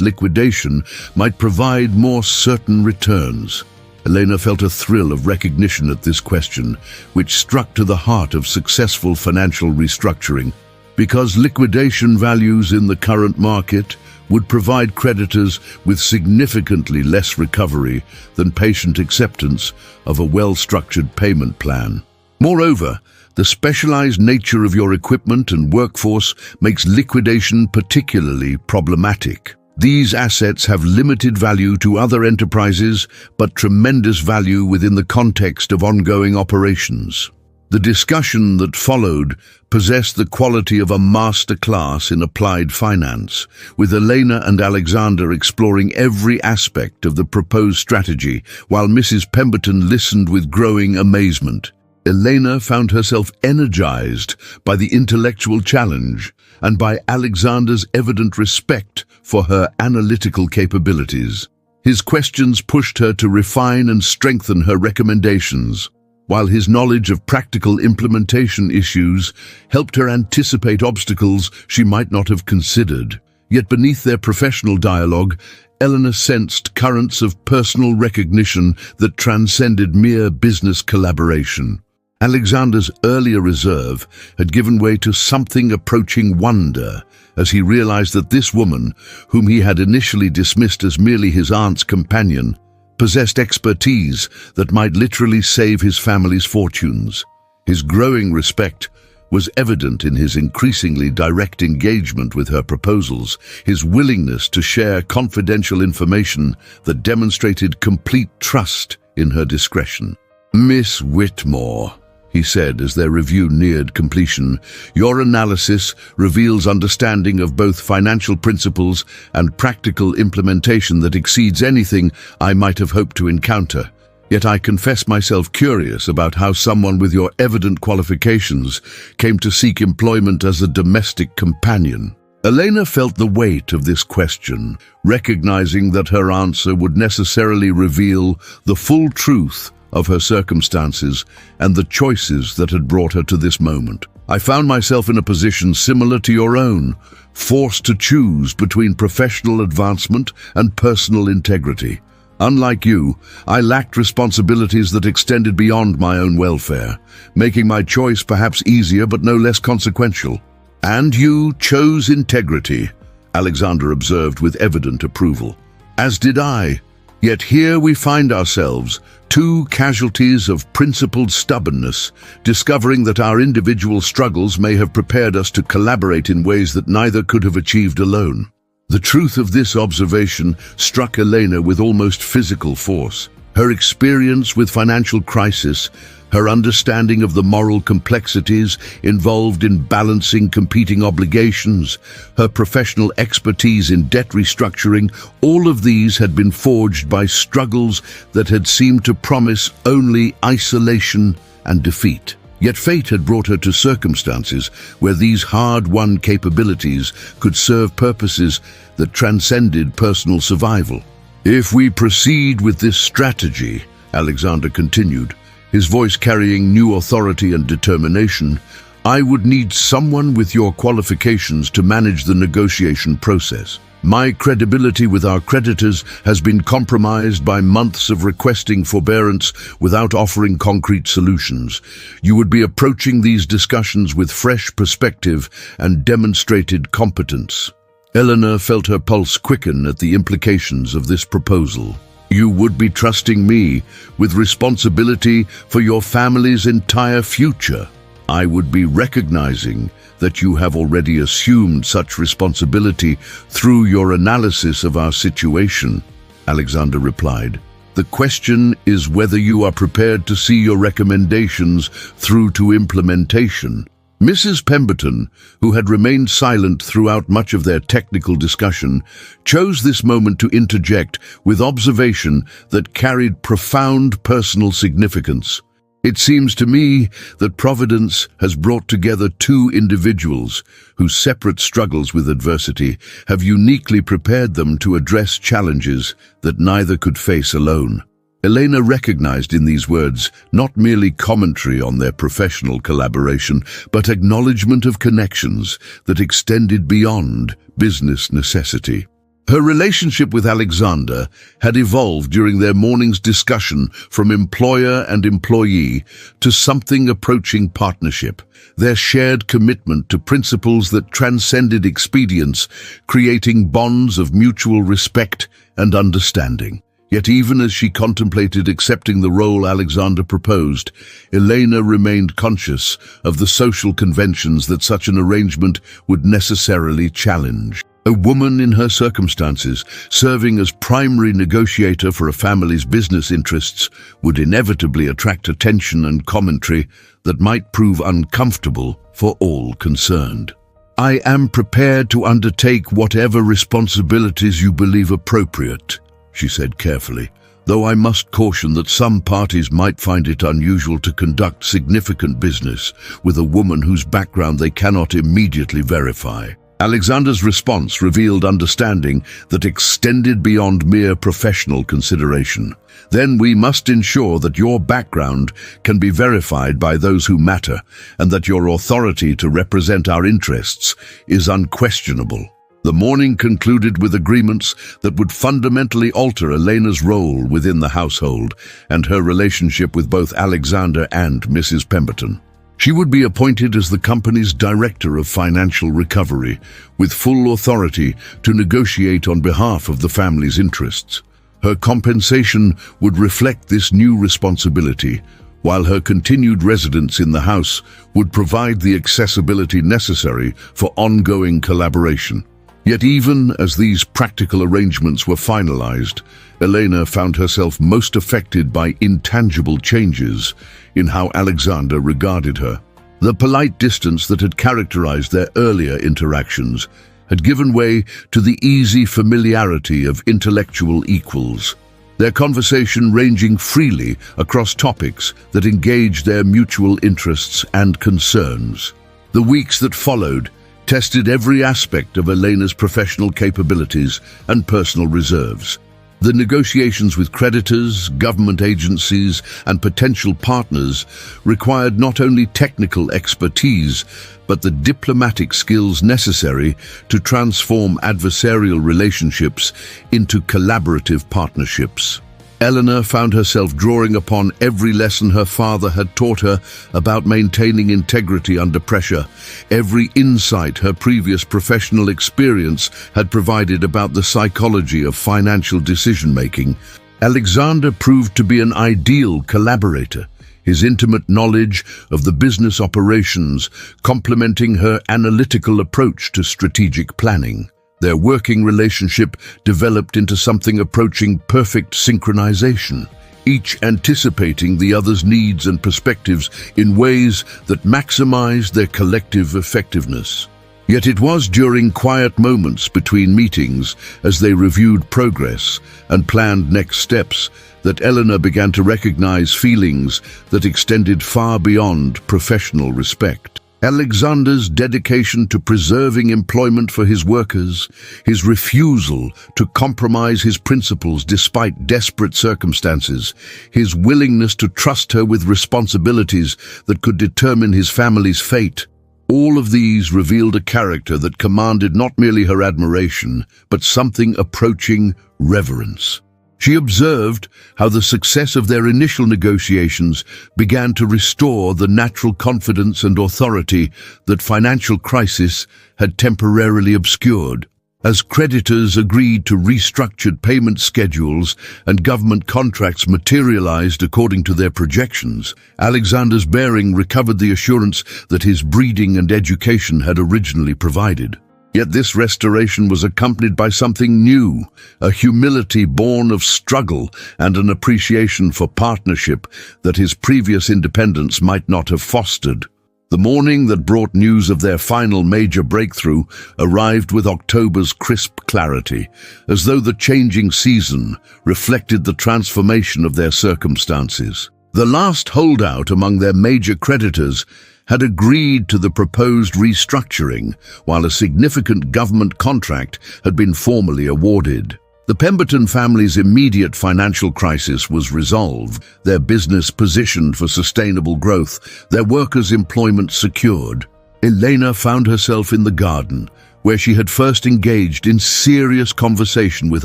liquidation might provide more certain returns?" Elena felt a thrill of recognition at this question, which struck to the heart of successful financial restructuring, because liquidation values in the current market would provide creditors with significantly less recovery than patient acceptance of a well-structured payment plan. Moreover, the specialized nature of your equipment and workforce makes liquidation particularly problematic. These assets have limited value to other enterprises, but tremendous value within the context of ongoing operations. The discussion that followed possessed the quality of a master class in applied finance, with Elena and Alexander exploring every aspect of the proposed strategy, while Mrs. Pemberton listened with growing amazement. Elena found herself energized by the intellectual challenge and by Alexander's evident respect for her analytical capabilities. His questions pushed her to refine and strengthen her recommendations, while his knowledge of practical implementation issues helped her anticipate obstacles she might not have considered. Yet beneath their professional dialogue, Eleanor sensed currents of personal recognition that transcended mere business collaboration. Alexander's earlier reserve had given way to something approaching wonder as he realized that this woman, whom he had initially dismissed as merely his aunt's companion, possessed expertise that might literally save his family's fortunes. His growing respect was evident in his increasingly direct engagement with her proposals, his willingness to share confidential information that demonstrated complete trust in her discretion. "Miss Whitmore," he said as their review neared completion, "your analysis reveals understanding of both financial principles and practical implementation that exceeds anything I might have hoped to encounter. Yet I confess myself curious about how someone with your evident qualifications came to seek employment as a domestic companion." Elena felt the weight of this question, recognizing that her answer would necessarily reveal the full truth of her circumstances and the choices that had brought her to this moment. "I found myself in a position similar to your own, forced to choose between professional advancement and personal integrity. Unlike you, I lacked responsibilities that extended beyond my own welfare, making my choice perhaps easier but no less consequential." "And you chose integrity," Alexander observed with evident approval. "As did I. Yet here we find ourselves, two casualties of principled stubbornness, discovering that our individual struggles may have prepared us to collaborate in ways that neither could have achieved alone." The truth of this observation struck Elena with almost physical force. Her experience with financial crisis, her understanding of the moral complexities involved in balancing competing obligations, her professional expertise in debt restructuring, all of these had been forged by struggles that had seemed to promise only isolation and defeat. Yet fate had brought her to circumstances where these hard-won capabilities could serve purposes that transcended personal survival. "If we proceed with this strategy," Alexander continued, his voice carrying new authority and determination, "I would need someone with your qualifications to manage the negotiation process. My credibility with our creditors has been compromised by months of requesting forbearance without offering concrete solutions. You would be approaching these discussions with fresh perspective and demonstrated competence." Eleanor felt her pulse quicken at the implications of this proposal. You would be trusting me with responsibility for your family's entire future. I would be recognizing that you have already assumed such responsibility through your analysis of our situation, Alexander replied. The question is whether you are prepared to see your recommendations through to implementation. Mrs. Pemberton, who had remained silent throughout much of their technical discussion, chose this moment to interject with observation that carried profound personal significance. It seems to me that Providence has brought together two individuals whose separate struggles with adversity have uniquely prepared them to address challenges that neither could face alone. Elena recognized in these words not merely commentary on their professional collaboration, but acknowledgement of connections that extended beyond business necessity. Her relationship with Alexander had evolved during their morning's discussion from employer and employee to something approaching partnership. Their shared commitment to principles that transcended expedience, creating bonds of mutual respect and understanding. Yet even as she contemplated accepting the role Alexander proposed, Elena remained conscious of the social conventions that such an arrangement would necessarily challenge. A woman in her circumstances, serving as primary negotiator for a family's business interests, would inevitably attract attention and commentary that might prove uncomfortable for all concerned. I am prepared to undertake whatever responsibilities you believe appropriate, she said carefully, though I must caution that some parties might find it unusual to conduct significant business with a woman whose background they cannot immediately verify. Alexander's response revealed understanding that extended beyond mere professional consideration. Then we must ensure that your background can be verified by those who matter, and that your authority to represent our interests is unquestionable. The morning concluded with agreements that would fundamentally alter Elena's role within the household and her relationship with both Alexander and Mrs. Pemberton. She would be appointed as the company's Director of Financial Recovery, with full authority to negotiate on behalf of the family's interests. Her compensation would reflect this new responsibility, while her continued residence in the house would provide the accessibility necessary for ongoing collaboration. Yet even as these practical arrangements were finalized, Elena found herself most affected by intangible changes in how Alexander regarded her. The polite distance that had characterized their earlier interactions had given way to the easy familiarity of intellectual equals, their conversation ranging freely across topics that engaged their mutual interests and concerns. The weeks that followed tested every aspect of Elena's professional capabilities and personal reserves. The negotiations with creditors, government agencies, and potential partners required not only technical expertise, but the diplomatic skills necessary to transform adversarial relationships into collaborative partnerships. Eleanor found herself drawing upon every lesson her father had taught her about maintaining integrity under pressure, every insight her previous professional experience had provided about the psychology of financial decision-making. Alexander proved to be an ideal collaborator, his intimate knowledge of the business operations complementing her analytical approach to strategic planning. Their working relationship developed into something approaching perfect synchronization, each anticipating the other's needs and perspectives in ways that maximized their collective effectiveness. Yet it was during quiet moments between meetings, as they reviewed progress and planned next steps, that Eleanor began to recognize feelings that extended far beyond professional respect. Alexander's dedication to preserving employment for his workers, his refusal to compromise his principles despite desperate circumstances, his willingness to trust her with responsibilities that could determine his family's fate, all of these revealed a character that commanded not merely her admiration, but something approaching reverence. She observed how the success of their initial negotiations began to restore the natural confidence and authority that financial crisis had temporarily obscured. As creditors agreed to restructured payment schedules and government contracts materialized according to their projections, Alexander's bearing recovered the assurance that his breeding and education had originally provided. Yet this restoration was accompanied by something new, a humility born of struggle and an appreciation for partnership that his previous independence might not have fostered. The morning that brought news of their final major breakthrough arrived with October's crisp clarity, as though the changing season reflected the transformation of their circumstances. The last holdout among their major creditors had agreed to the proposed restructuring, while a significant government contract had been formally awarded. The Pemberton family's immediate financial crisis was resolved, their business positioned for sustainable growth, their workers' employment secured. Elena found herself in the garden, where she had first engaged in serious conversation with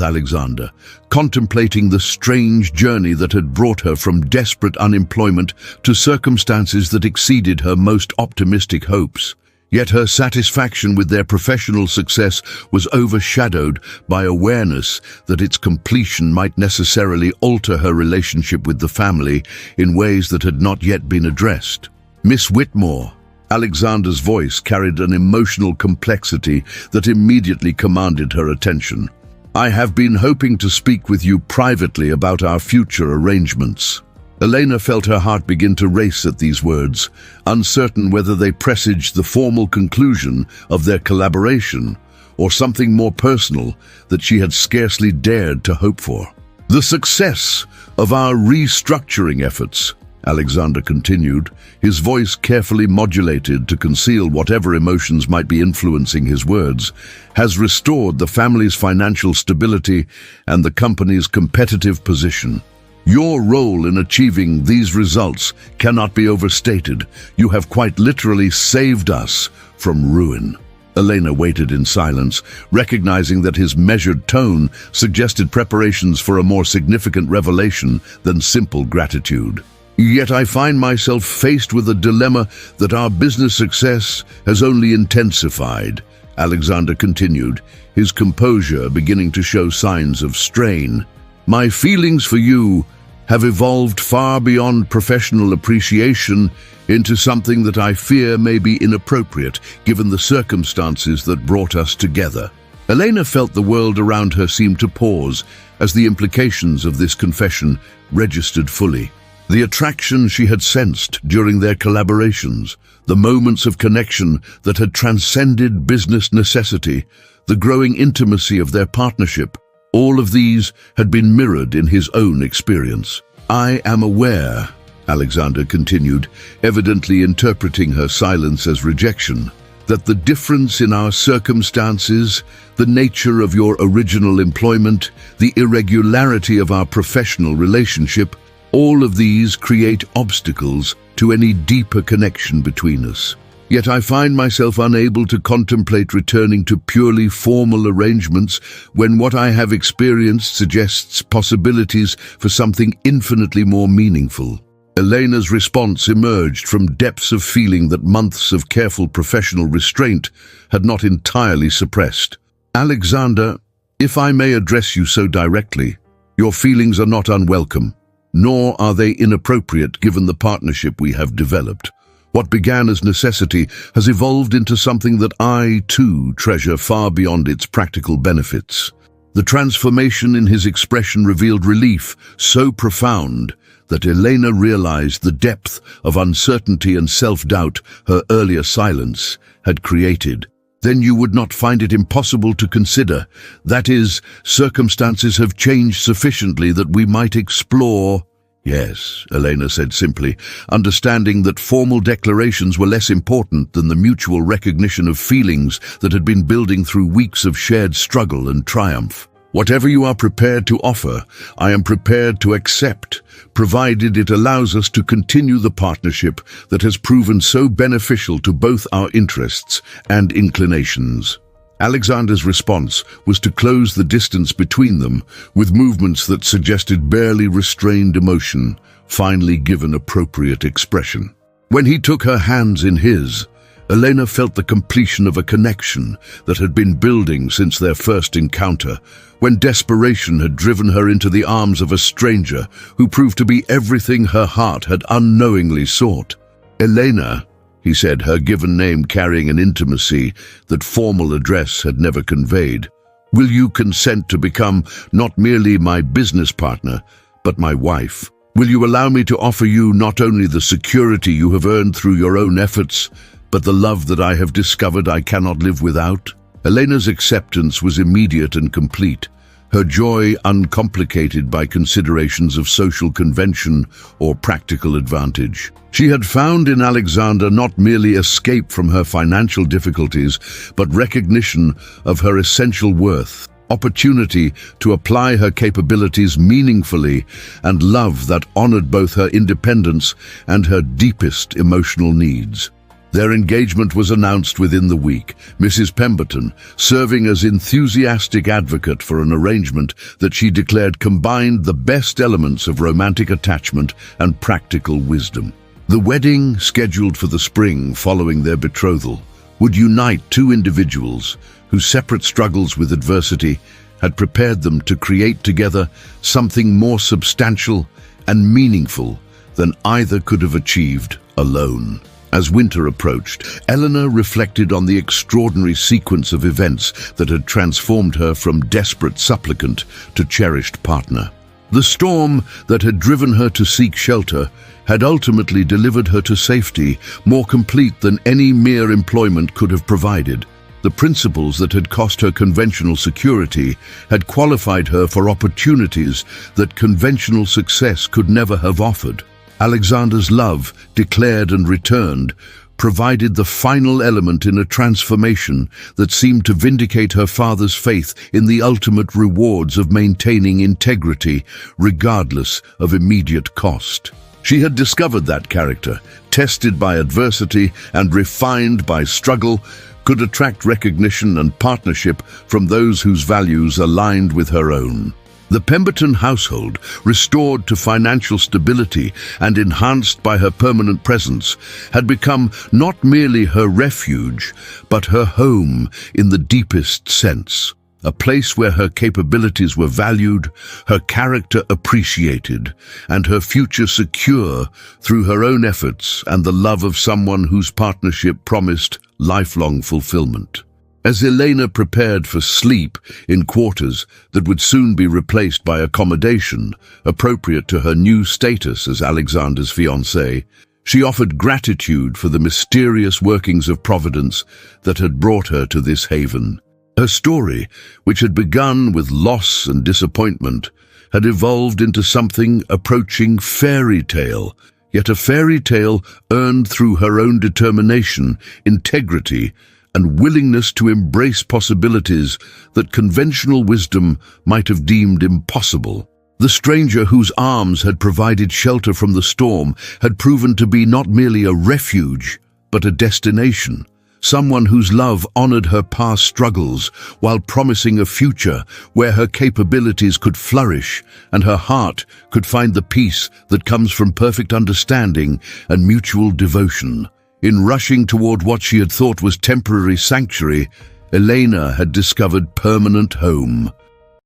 Alexander, contemplating the strange journey that had brought her from desperate unemployment to circumstances that exceeded her most optimistic hopes. Yet her satisfaction with their professional success was overshadowed by awareness that its completion might necessarily alter her relationship with the family in ways that had not yet been addressed. "Miss Whitmore," Alexander's voice carried an emotional complexity that immediately commanded her attention. "I have been hoping to speak with you privately about our future arrangements." Elena felt her heart begin to race at these words, uncertain whether they presaged the formal conclusion of their collaboration or something more personal that she had scarcely dared to hope for. "The success of our restructuring efforts," Alexander continued, his voice carefully modulated to conceal whatever emotions might be influencing his words, "has restored the family's financial stability and the company's competitive position. Your role in achieving these results cannot be overstated. You have quite literally saved us from ruin." Elena waited in silence, recognizing that his measured tone suggested preparations for a more significant revelation than simple gratitude. "Yet I find myself faced with a dilemma that our business success has only intensified," Alexander continued, his composure beginning to show signs of strain. "My feelings for you have evolved far beyond professional appreciation into something that I fear may be inappropriate given the circumstances that brought us together." Elena felt the world around her seem to pause as the implications of this confession registered fully. The attraction she had sensed during their collaborations, the moments of connection that had transcended business necessity, the growing intimacy of their partnership, all of these had been mirrored in his own experience. "I am aware," Alexander continued, evidently interpreting her silence as rejection, "that the difference in our circumstances, the nature of your original employment, the irregularity of our professional relationship, all of these create obstacles to any deeper connection between us. Yet I find myself unable to contemplate returning to purely formal arrangements when what I have experienced suggests possibilities for something infinitely more meaningful." Elena's response emerged from depths of feeling that months of careful professional restraint had not entirely suppressed. "Alexander, if I may address you so directly, your feelings are not unwelcome, nor are they inappropriate given the partnership we have developed. What began as necessity has evolved into something that I, too, treasure far beyond its practical benefits." The transformation in his expression revealed relief so profound that Elena realized the depth of uncertainty and self-doubt her earlier silence had created. "Then you would not find it impossible to consider, that is, circumstances have changed sufficiently that we might explore—" "Yes," Elena said simply, understanding that formal declarations were less important than the mutual recognition of feelings that had been building through weeks of shared struggle and triumph. "Whatever you are prepared to offer, I am prepared to accept, provided it allows us to continue the partnership that has proven so beneficial to both our interests and inclinations." Alexander's response was to close the distance between them with movements that suggested barely restrained emotion, finally given appropriate expression. When he took her hands in his, Elena felt the completion of a connection that had been building since their first encounter, when desperation had driven her into the arms of a stranger who proved to be everything her heart had unknowingly sought. "Elena," he said, her given name carrying an intimacy that formal address had never conveyed, "will you consent to become not merely my business partner, but my wife? Will you allow me to offer you not only the security you have earned through your own efforts, but the love that I have discovered I cannot live without?" Elena's acceptance was immediate and complete, her joy uncomplicated by considerations of social convention or practical advantage. She had found in Alexander not merely escape from her financial difficulties, but recognition of her essential worth, opportunity to apply her capabilities meaningfully, and love that honored both her independence and her deepest emotional needs. Their engagement was announced within the week, Mrs. Pemberton serving as enthusiastic advocate for an arrangement that she declared combined the best elements of romantic attachment and practical wisdom. The wedding, scheduled for the spring following their betrothal, would unite two individuals whose separate struggles with adversity had prepared them to create together something more substantial and meaningful than either could have achieved alone. As winter approached, Eleanor reflected on the extraordinary sequence of events that had transformed her from desperate supplicant to cherished partner. The storm that had driven her to seek shelter had ultimately delivered her to safety, more complete than any mere employment could have provided. The principles that had cost her conventional security had qualified her for opportunities that conventional success could never have offered. Alexander's love, declared and returned, provided the final element in a transformation that seemed to vindicate her father's faith in the ultimate rewards of maintaining integrity, regardless of immediate cost. She had discovered that character, tested by adversity and refined by struggle, could attract recognition and partnership from those whose values aligned with her own. The Pemberton household, restored to financial stability and enhanced by her permanent presence, had become not merely her refuge, but her home in the deepest sense. A place where her capabilities were valued, her character appreciated, and her future secure through her own efforts and the love of someone whose partnership promised lifelong fulfillment. As Elena prepared for sleep in quarters that would soon be replaced by accommodation appropriate to her new status as Alexander's fiancée, she offered gratitude for the mysterious workings of Providence that had brought her to this haven. Her story, which had begun with loss and disappointment, had evolved into something approaching fairy tale, yet a fairy tale earned through her own determination, integrity, and willingness to embrace possibilities that conventional wisdom might have deemed impossible. The stranger whose arms had provided shelter from the storm had proven to be not merely a refuge, but a destination. Someone whose love honored her past struggles while promising a future where her capabilities could flourish and her heart could find the peace that comes from perfect understanding and mutual devotion. In rushing toward what she had thought was temporary sanctuary, Elena had discovered permanent home.